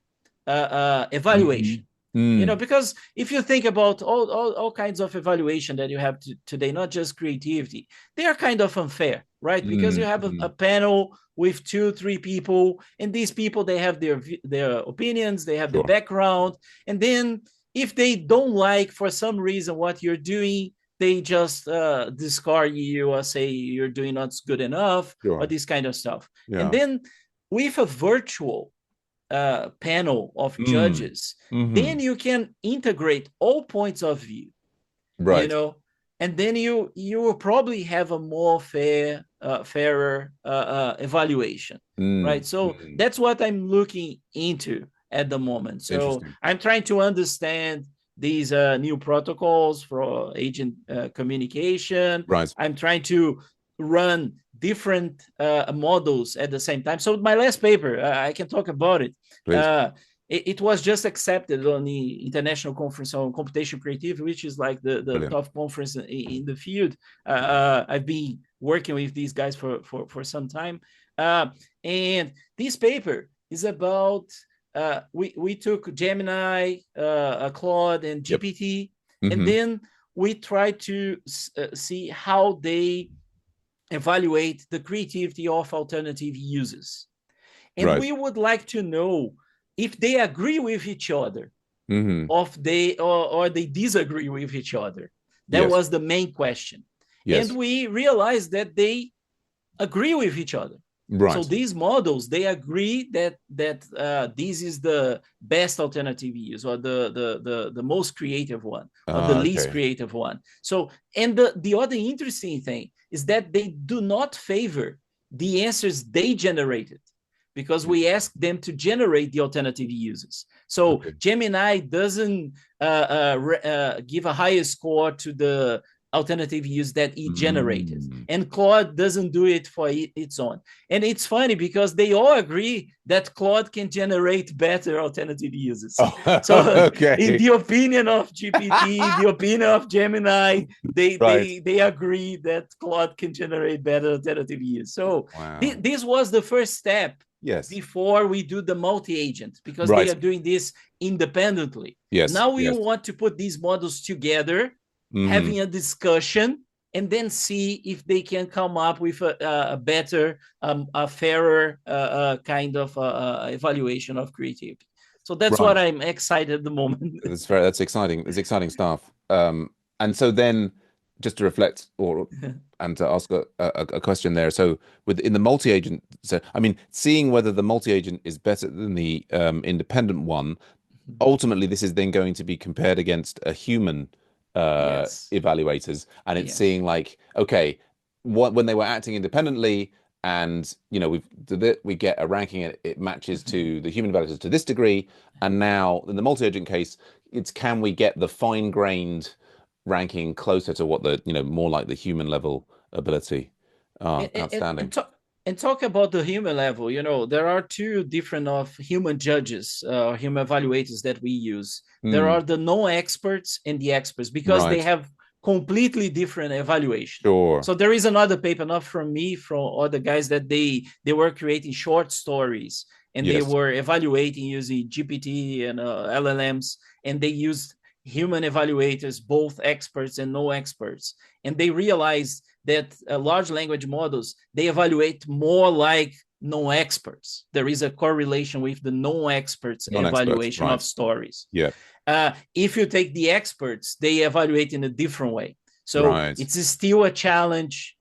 Mm-hmm. evaluation? Mm. Because if you think about all kinds of evaluation that you have today, not just creativity, they are kind of unfair, right? Because you Mm. have a Mm. panel with 2 3 people, and these people, they have their opinions, they have their Sure. background, and then if they don't like for some reason what you're doing, they just discard you or say you're doing not good enough or Sure. this kind of stuff. And Yeah. then with a virtual panel of Mm. judges, Mm-hmm. then you can integrate all points of view, you Right. know, and then you will probably have a more fairer evaluation, Mm. right? So Mm. that's what I'm looking into at the moment. So Interesting. I'm trying to understand these new protocols for agent communication. Right. I'm trying to run different models at the same time. So my last paper, I can talk about it. Please. Uh, it was just accepted on the International Conference on Computation Creativity, which is like the Brilliant. top conference in the field. Brilliant. I've been working with these guys for some time. And this paper is about, we took Gemini, Claude, and Yep. GPT, and Mm-hmm. then we tried to see how they evaluate the creativity of alternative uses. And Right. we would like to know if they agree with each other, Mm-hmm. or they disagree with each other. That Yes. was the main question. And Yes. we realized that they agree with each other. So Right. these models, they agree that this is the best alternative use, or the most creative one, or the least Okay. creative one. So, and the other interesting thing is that they do not favor the answers they generated, because we Interesting. ask them to generate the alternative uses. So Okay. Gemini doesn't give a higher score to the alternative use that it generated, Mm. and Claude doesn't do it for its own. And it's funny because they all agree that Claude can generate better alternative uses. Oh, So in okay. the opinion of GPT, the opinion of Gemini, they Right. they they agree that Claude can generate better alternative use. So Wow. this was the first step Yes. before we do the multi-agent, because they Right. are doing this independently. Yes. Now we Yes. want to put these models together, Mm-hmm. having a discussion, and then see if they can come up with a better, a fairer kind of evaluation of creativity. So that's what Right. I'm excited at the moment. That's exciting. It's exciting stuff. And so then just to reflect or and to ask a question there. So within the multi-agent, so I mean, seeing whether the multi-agent is better than the independent one, ultimately this is then going to be compared against a human Yes. evaluators, and it's Yes. seeing like, okay, what when they were acting independently, and we get a ranking, it matches Mhm. to the human evaluators to this degree, and now in the multi-agent case, it's can we get the fine-grained ranking closer to what the more like the human level ability. Ah, and, outstanding. and talk about the human level. There are two different of human judges, human evaluators that we use. There Hmm. are the non-experts and the experts, because they Right. have completely different evaluation. Sure. So there is another paper, not from me, from other guys, that they were creating short stories, and they Yes. were evaluating using GPT and LLMs, and they used human evaluators, both experts and no experts, and they realized that large language models, they evaluate more like non-experts. There is a correlation with the non-experts Non-experts. evaluation of Right. stories. Yeah. If you take the experts, they evaluate in a different way. So Right. it's still a challenge,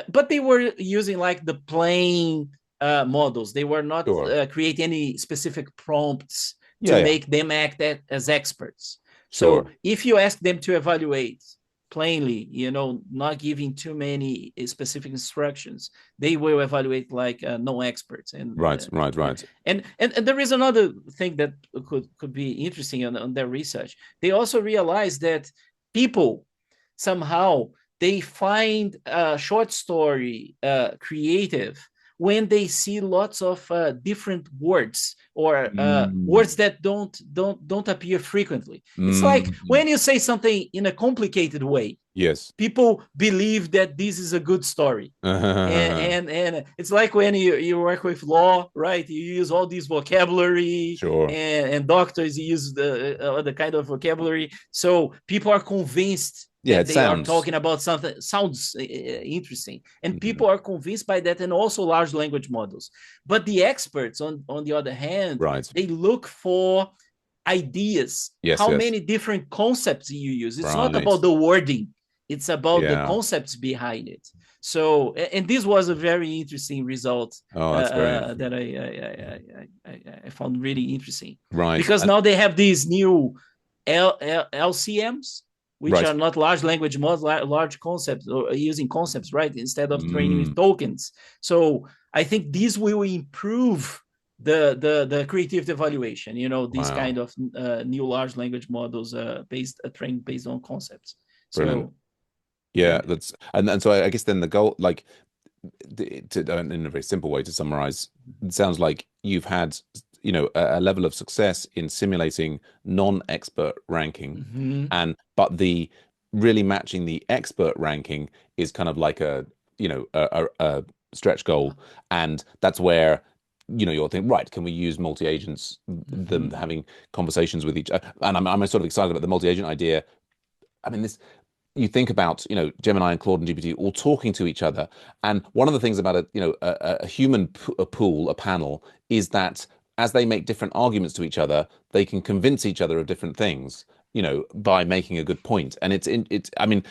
but they were using like the plain models. They were not Sure. creating any specific prompts to Yeah. Yeah. make them act as experts. So Sure. if you ask them to evaluate plainly, not giving too many specific instructions, they will evaluate like non-experts. Right. Right. Right. And there is another thing that could be interesting on their research. They also realized that people somehow they find a short story creative when they see lots of different words, or Mm. words that don't appear frequently. It's like Mm. when you say something in a complicated way, Yes. people believe that this is a good story. And it's like when you work with law, right? You use all this vocabulary, Sure. and doctors use the kind of vocabulary, so people are convinced Yeah. that It they are sounds. talking about something sounds interesting, and Mhm. people are convinced by that, and also large language models. But the experts, on the other hand, Right. they look for ideas, Yes. how Yes. many different concepts you use. It's not Right. about the wording, it's about the Yeah. concepts behind it. So, and this was a very interesting result Oh, that's very interesting. that I found really interesting, Right. because now they have these new LCMs, which Right. are not large language models, large concepts, or using concepts, right, instead of training with Mm. tokens. So I think this will improve the creativity evaluation. These Wow. kind of new large language models trained based on concepts. Brilliant. So Yeah. yeah. That's and so I guess then the goal, like, in a very simple way to summarize, it sounds like you've had, a level of success in simulating non-expert ranking, Mm-hmm. and but the really matching the expert ranking is kind of like a stretch goal, and that's where you're thinking, right, can we use multi-agents, them Mm-hmm. having conversations with each, and I'm sort of excited about the multi-agent idea. I mean, this you think about, Gemini and Claude and GPT all talking to each other. And one of the things about a human pool, a panel, is that as they make different arguments to each other, they can convince each other of different things, by making a good point. And I mean,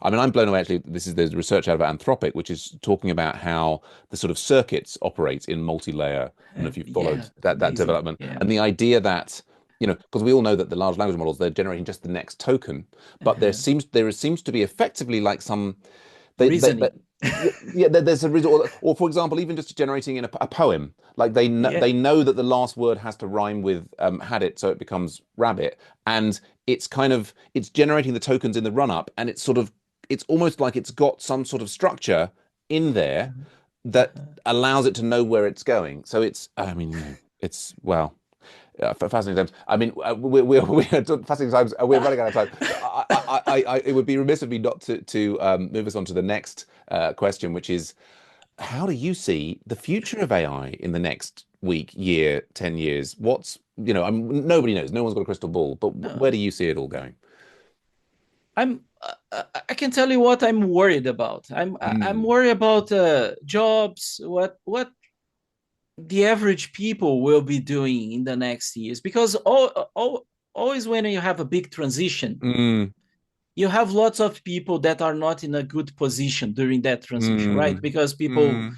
I'm blown away. Actually, this is the research out of Anthropic, which is talking about how the sort of circuits operate in multi-layer. I don't know if you've Yeah, followed that amazing. development, Yeah. and the idea that, because we all know that the large language models, they're generating just the next token, but there Uh-huh. seems to be effectively like some they Reasoning. yeah, there's a reason, or for example, even just generating in a poem, like Yeah. they know that the last word has to rhyme with had it, so it becomes rabbit, and it's generating the tokens in the run up, and it's almost like it's got some sort of structure in there that Uh-huh. allows it to know where it's going. So it's, I mean, it's, well, fascinating times. I mean, we're fascinating times. We're running out of time. It would be remiss of me not to move us on to the next question, which is, how do you see the future of AI in the next week, year, 10 years? Nobody knows. No one's got a crystal ball, but where No. do you see it all going? I can tell you what I'm worried about. I'm Mm, worried about jobs. What the average people will be doing in the next years, because always when you have a big transition, mm, you have lots of people that are not in a good position during that transition, right? mm, Because people mm,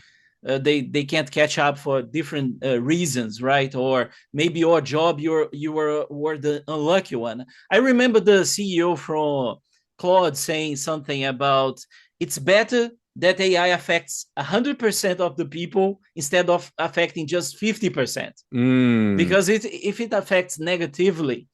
they can't catch up for different reasons, right? Or maybe your job you were the unlucky one. I remember the CEO from Claude saying something about it's better that AI affects 100% of the people instead of affecting just 50%, mm, because if it affects negatively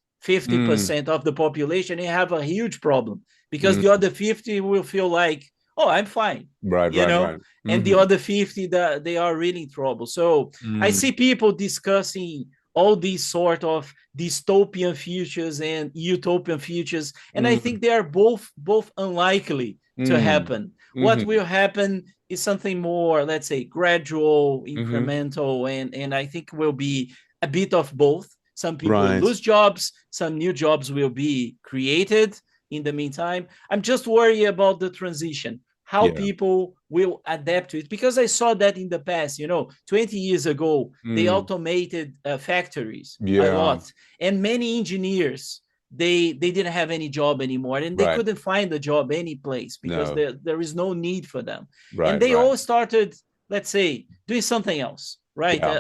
mm, 50% of the population, you have a huge problem, because the mm. other 50 will feel like, oh, I'm fine, Right, you right, know, right. and the Hmm. other 50 that they are really in trouble. So I Mm, see people discussing all these sort of dystopian futures and utopian futures, and I mm, think they are both unlikely to mm, happen. What hmm, will happen is something more, let's say, gradual, hmm. incremental, and I think will be a bit of both. Some people will Right. lose jobs, some new jobs will be created in the meantime. I'm just worried about the transition, how Yeah. people will adapt to it, because I saw that in the past, 20 years ago, they Mm, automated factories a yeah. lot, and many engineers, they didn't have any job anymore, and they Right. couldn't find a job any place because No. there is no need for them, and Right, they right. all started, let's say, doing something else, right? Yeah.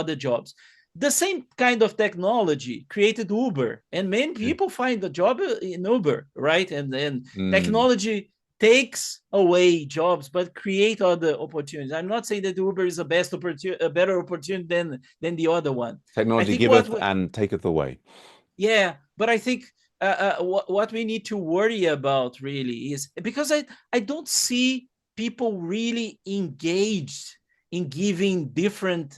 Other jobs. The same kind of technology created Uber, and many people find a job in Uber, right? And then Mm. technology takes away jobs but create other opportunities. I'm not saying that Uber is a better opportunity than the other one. I Technology think what giveth we, and taketh away. yeah, but I think what we need to worry about really is, because I don't see people really engaged in giving different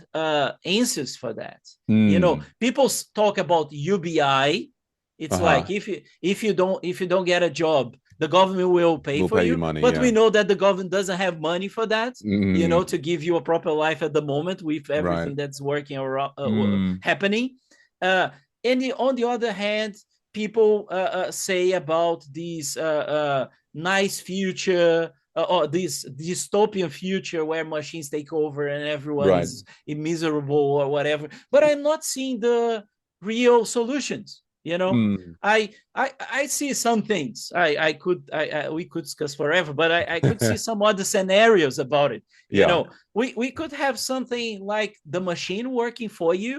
answers for that. Mm. People talk about UBI. It's like, Uh-huh. if you don't get a job, the government will pay We'll for pay you you. money, But we yeah. know that the government doesn't have money for that. Mm. To give you a proper life at the moment with Right. everything that's working around, Mm. happening. Uh, and on the other hand, people say about this nice future, or this dystopian future where machines take over and everyone Right. is miserable or whatever. But I'm not seeing the real solutions. Mm. I see some things. We could discuss forever, but I could see some other scenarios about it. Yeah. We could have something like the machine working for you,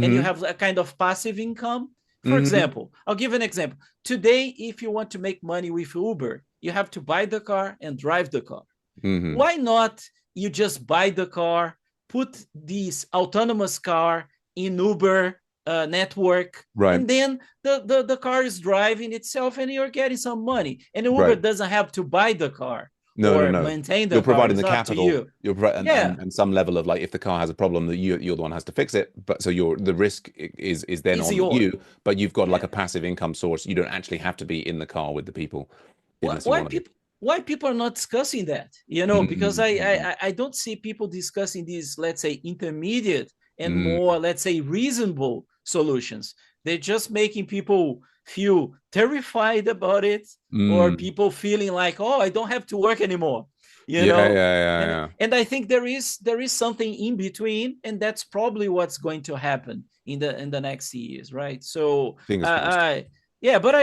and you Mm-hmm. have a kind of passive income. For Mm-hmm. example, I'll give an example. Today, if you want to make money with Uber, you have to buy the car and drive the car. Mm-hmm. Why not you just buy the car, put this autonomous car in Uber network, Right. and then the car is driving itself and you're getting some money. And Uber Right. doesn't have to buy the car No, no, or no. maintain the You're car. providing It's the up to capital. you. And, Yeah. and some level of like if the car has a problem that you're the one who has to fix it. But so the risk is then It's on your. you, but you've got like Yeah. a passive income source. You don't actually have to be in the car with the people why, unless you why want to be. people why people are not discussing that, because Mm, I, mm, I don't see people discussing these, let's say, intermediate and mm, more, let's say, reasonable solutions. They're just making people feel terrified about it, or mm. people feeling like, oh, I don't have to work anymore, you Yeah, yeah, know yeah, and yeah. and I think there is something in between, and that's probably what's going to happen in the next years, right? So Fingers crossed. I yeah, but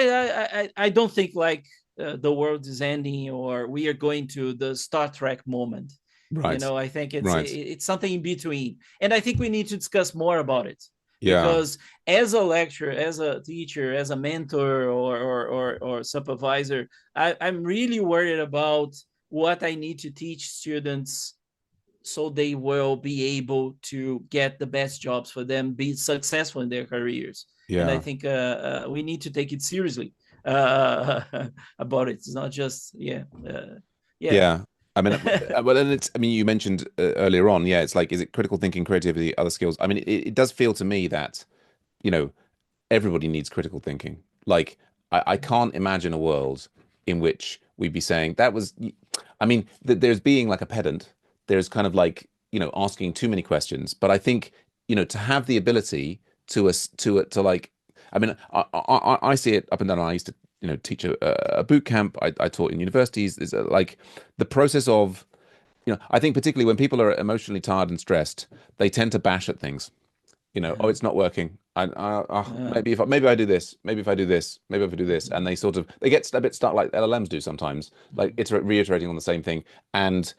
I don't think like the world is ending or we are going to the Star Trek moment. Right, I think right. it's something in between, and I think we need to discuss more about it, Yeah, because as a lecturer, as a teacher, as a mentor, or supervisor, I'm really worried about what I need to teach students so they will be able to get the best jobs for them, be successful in their careers. And I yeah, think we need to take it seriously uh, about it. It's not just, yeah. yeah. I mean, well, and it's. I mean, you mentioned earlier on. Yeah, it's like, is it critical thinking, creativity, other skills? I mean, it does feel to me that you know everybody needs critical thinking. Like, I can't imagine a world in which we'd be saying that was. I mean, there's being like a pedant. There's kind of like asking too many questions. But I think to have the ability to us to like. I mean, I see it up and down. I used to teach a boot camp. I taught in universities. Is like the process of, I think particularly when people are emotionally tired and stressed, they tend to bash at things. Oh, Yeah, it's not working. yeah, Maybe I do this, maybe if I do this, maybe if I do this, and they get a bit stuck like LLMs do sometimes, like it's reiterating on the same thing. And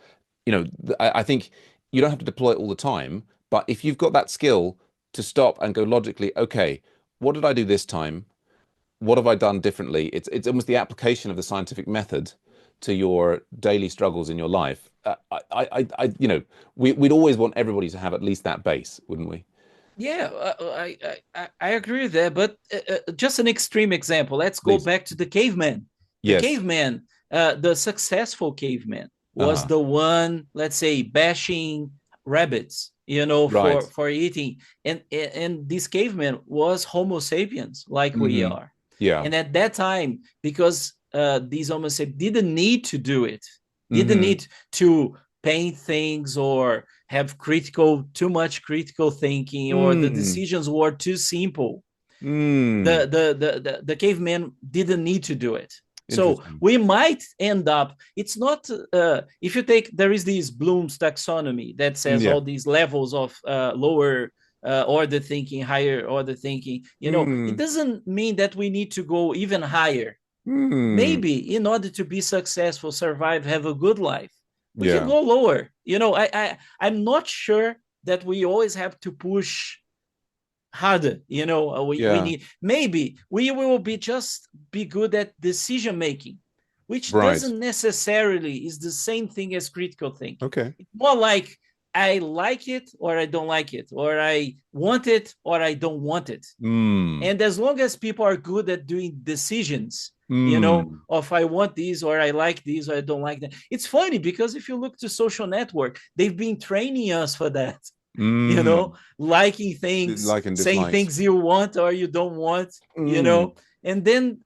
I think you don't have to deploy it all the time, but if you've got that skill to stop and go logically, okay, what did I do this time? What have I done differently? It's almost the application of the scientific method to your daily struggles in your life. We'd always want everybody to have at least that base, wouldn't we? yeah. I agree with that. But just an extreme example. Let's go Please. back to the caveman. The Yes. caveman, the successful caveman, was Uh-huh. the one, let's say, bashing rabbits, Right. for eating. And this caveman was Homo sapiens, like we Hmm. are. Yeah. And at that time, because these Homo sapiens didn't need to do it, didn't Hmm. need to paint things or have too much critical thinking, or the Hmm. decisions were too simple. Hmm. The caveman didn't need to do it. So Interesting. we might end up, it's not, if you take, there is this Bloom's taxonomy that says Yeah. all these levels of lower order thinking, higher order thinking. It Hmm. doesn't mean that we need to go even higher. Hmm. Maybe in order to be successful, survive, have a good life, we can Yeah. go lower. I'm not sure that we always have to push harder. We Yeah. need, maybe we will be good at decision making, which Right. doesn't necessarily is the same thing as critical thinking. Okay. It's more like I like it or I don't like it, or I want it or I don't want it. Hmm. And as long as people are good at doing decisions, Hmm. of I want these or I like these or I don't like that. It's funny because if you look to social network, they've been training us for that. Hmm. Liking things, Like and saying dislikes. things you want or you don't want, Hmm. and then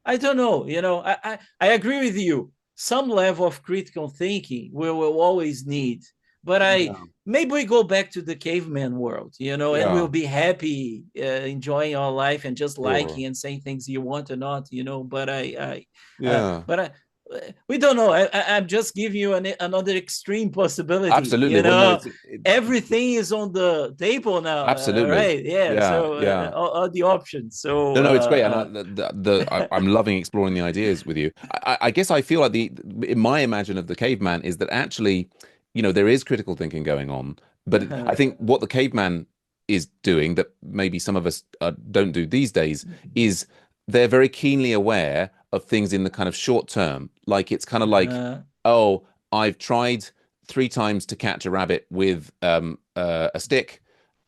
I don't know, I agree with you. Some level of critical thinking we will always need, but Yeah. maybe we go back to the caveman world, and we'll Yeah. be happy, enjoying our life and just Sure. liking and saying things you want or not, but Yeah. but I, we don't know. I'm just giving you another extreme possibility. Absolutely. Well, no, it Everything is on the table now, absolutely. right? Yeah. Yeah. So Yeah. all the options. No, So no, it's great, and I'm loving exploring the ideas with you. I guess I feel like in my imagine of the caveman is that actually, there is critical thinking going on, but I think what the caveman is doing that maybe some of us don't do these days is they're very keenly aware of things in the kind of short term. Like it's kind of like, oh, I've tried 3 times to catch a rabbit with a stick,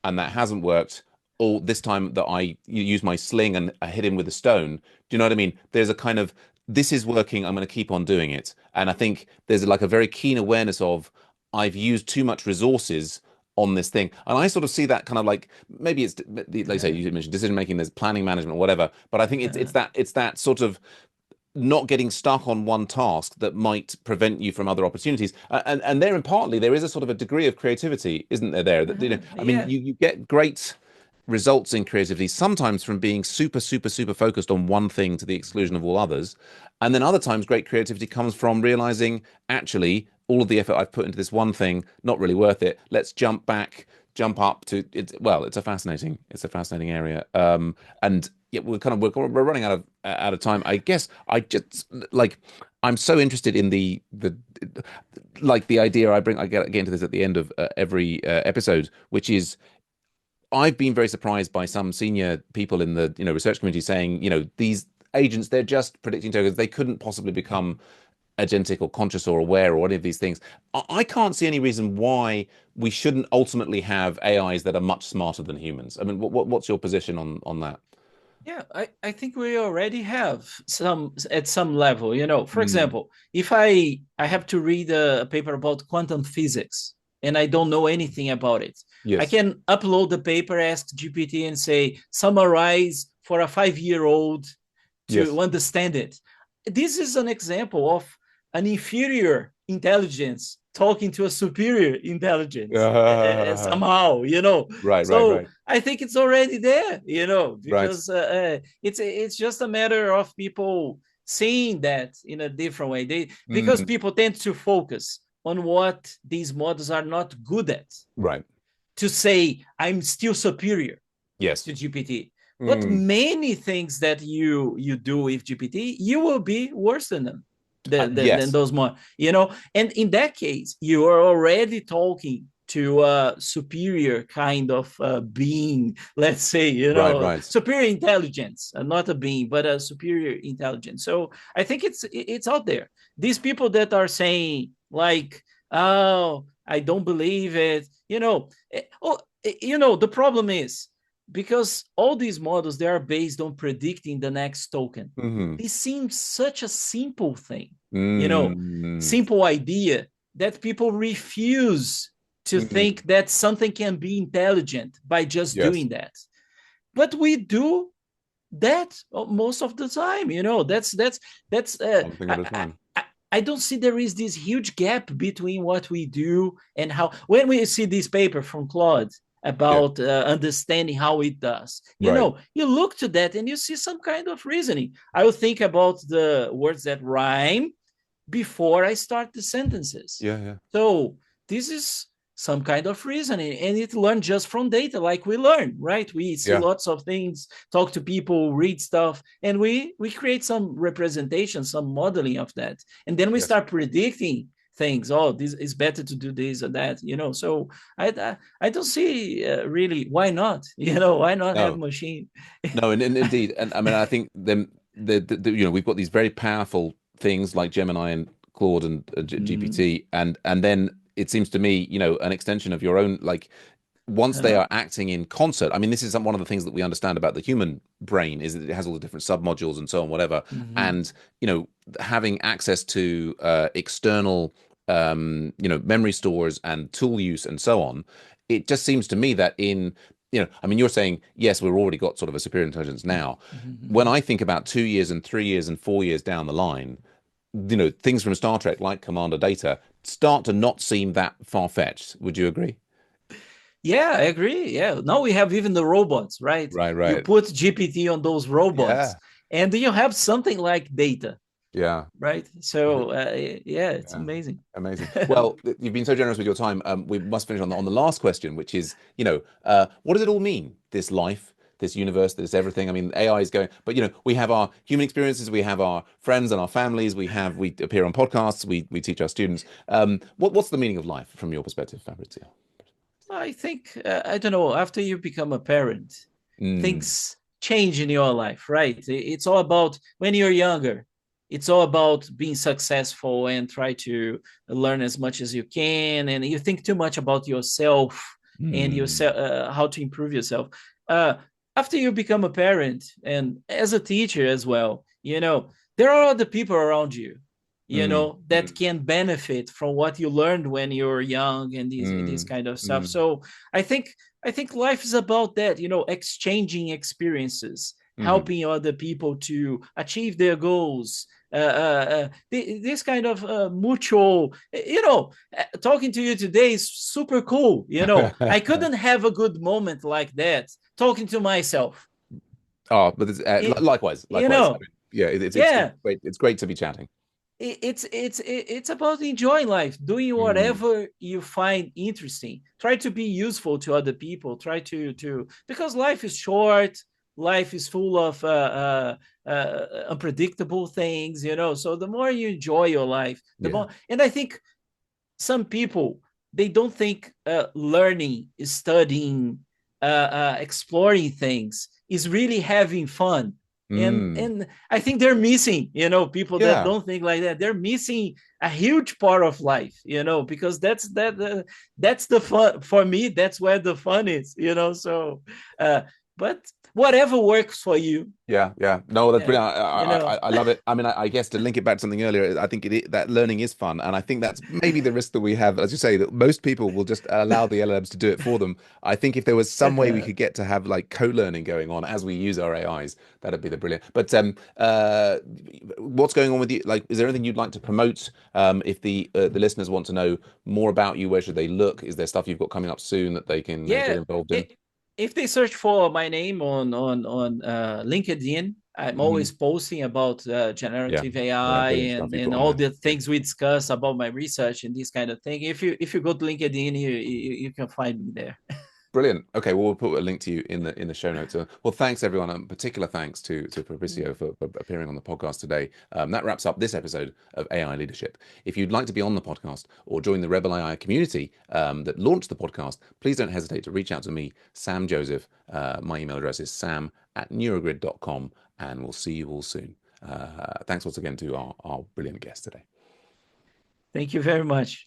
and that hasn't worked, or this time that I use my sling and I hit him with a stone. Do you know what I mean? There's a kind of, this is working, I'm going to keep on doing it. And I think there's like a very keen awareness of, I've used too much resources on this thing. And I sort of see that kind of like, maybe it's, like you say, you mentioned decision making, there's planning management or whatever. But I think it's that sort of not getting stuck on one task that might prevent you from other opportunities. And there, and partly, there is a sort of a degree of creativity, isn't there? There, that I mean, yeah. you get great results in creativity sometimes from being super, super, super focused on one thing to the exclusion of all others, and then other times great creativity comes from realizing actually all of the effort I've put into this one thing not really worth it. Let's jump back, jump up to it. Well, it's a fascinating area. And yeah, we're running out of time. I guess I just like, I'm so interested in the like the idea I get into this at the end of every episode, which is I've been very surprised by some senior people in the research community saying, these agents, they're just predicting tokens. They couldn't possibly become agentic or conscious or aware or any of these things. I can't see any reason why we shouldn't ultimately have AIs that are much smarter than humans. I mean, what's your position on that? Yeah, I think we already have some at some level. For Mm, example, if I have to read a paper about quantum physics and I don't know anything about it, I yes. can upload the paper, ask GPT, and say summarize for a 5-year-old to Yes. understand it. This is an example of an inferior intelligence talking to a superior intelligence Uh, somehow, right, right, so right, I think it's already there, right. because it's just a matter of people seeing that in a different way. Because Mm, people tend to focus on what these models are not good at, right. to say I'm still superior Yes. to GPT. But Mm. many things that you do with GPT, you will be worse than them, than Yes. those more, And in that case, you are already talking to a superior kind of being, let's say, Right, right. superior intelligence, not a being, but a superior intelligence. So I think it's out there. These people that are saying like, oh, I don't believe it, the problem is because all these models, they are based on predicting the next token. Hmm. This seems such a simple thing, you know Mm. simple idea, that people refuse to Mm. think that something can be intelligent by just Yes. doing that. But we do that most of the time. That's One thing at a time. I don't see there is this huge gap between what we do and how. When we see this paper from Claude Yeah. about understanding how it does, Right. you look to that and you see some kind of reasoning. I will think about the words that rhyme before I start the sentences. Yeah, yeah. So this is some kind of reasoning, and it learned just from data, like we learn, right? We see Yeah. lots of things, talk to people, read stuff, and we create some representation, some modeling of that, and then we Yes. start predicting things. Oh, this is better to do this or that, So I don't see really why not, why not have No. machine. No, and indeed, and I mean, I think then we've got these very powerful things like Gemini and Claude and Mm-hmm. GPT, and then it seems to me, an extension of your own, like once they Uh, are acting in concert. I mean, this is one of the things that we understand about the human brain is that it has all the different submodules and so on, whatever, mm-hmm. and having access to external, memory stores and tool use and so on. It just seems to me that I mean, you're saying, yes, we've already got sort of a superior intelligence now. When Mm-hmm. I think about 2 years and 3 years and 4 years down the line, things from Star Trek like Commander Data start to not seem that far-fetched. Would you agree? Yeah, I agree. Yeah. Now we have even the robots, right? Right, You right. put GPT on those robots Yeah, and you have something like data, yeah. right? So, yeah, it's Yeah, amazing. amazing. Well, you've been so generous with your time. We must finish on the last question, which is, what does it all mean? This life, this universe, this everything. I mean, AI is going, but we have our human experiences, we have our friends and our families, we appear on podcasts, we teach our students. What's the meaning of life from your perspective, Fabrizio? I think, I don't know, after you become a parent, Mm, things change in your life, right? It's all about when you're younger, it's all about being successful and try to learn as much as you can. And you think too much about yourself and mm, yourself, how to improve yourself. Uh, After you become a parent and as a teacher as well, there are other people around you, that mm, can benefit from what you learned when you were young and these mm, kind of stuff. mm, So I think life is about that, exchanging experiences, mm. helping other people to achieve their goals. This kind of mutual, talking to you today is super cool. I couldn't have a good moment like that talking to myself. Oh, but It, likewise, you likewise. I know, mean, yeah, it's yeah, great. It's great to be chatting. it's about enjoying life, doing Mm, whatever you find interesting. Try to be useful to other people. Try to because life is short. Life is full of unpredictable things. So the more you enjoy your life, the yeah. more. And I think some people, they don't think learning, studying, exploring things is really having fun. and Mm, and I think they're missing, people that yeah. don't think like that. They're missing a huge part of life, because that's the fun for me. That's where the fun is. So uh, but whatever works for you. Yeah, yeah. No, that's Yeah, brilliant. you know. I love it. I mean, I guess to link it back to something earlier, I think that learning is fun, and I think that's maybe the risk that we have, as you say, that most people will just allow the LLMs to do it for them. I think if there was some way we could get to have like co-learning going on as we use our AIs, that'd be the brilliant. But what's going on with you? Like, is there anything you'd like to promote? If the listeners want to know more about you, where should they look? Is there stuff you've got coming up soon that they can get Yeah, involved in? it, if they search for my name on LinkedIn, I'm Hmm. always posting about Yeah, generative yeah, AI brilliant stuff you've and got on all there. the Yeah. things we discuss about my research and this kind of thing. If you go to LinkedIn, you can find me there. Brilliant. Okay, well, we'll put a link to you in the show notes. Well, thanks everyone, and particular thanks to Fabricio for appearing on the podcast today. That wraps up this episode of AI Leadership. If you'd like to be on the podcast or join the Rebel AI community that launched the podcast, please don't hesitate to reach out to me, Sam Joseph. My email address is sam@neurogrid.com, and we'll see you all soon. Thanks once again to our brilliant guest today. Thank you very much.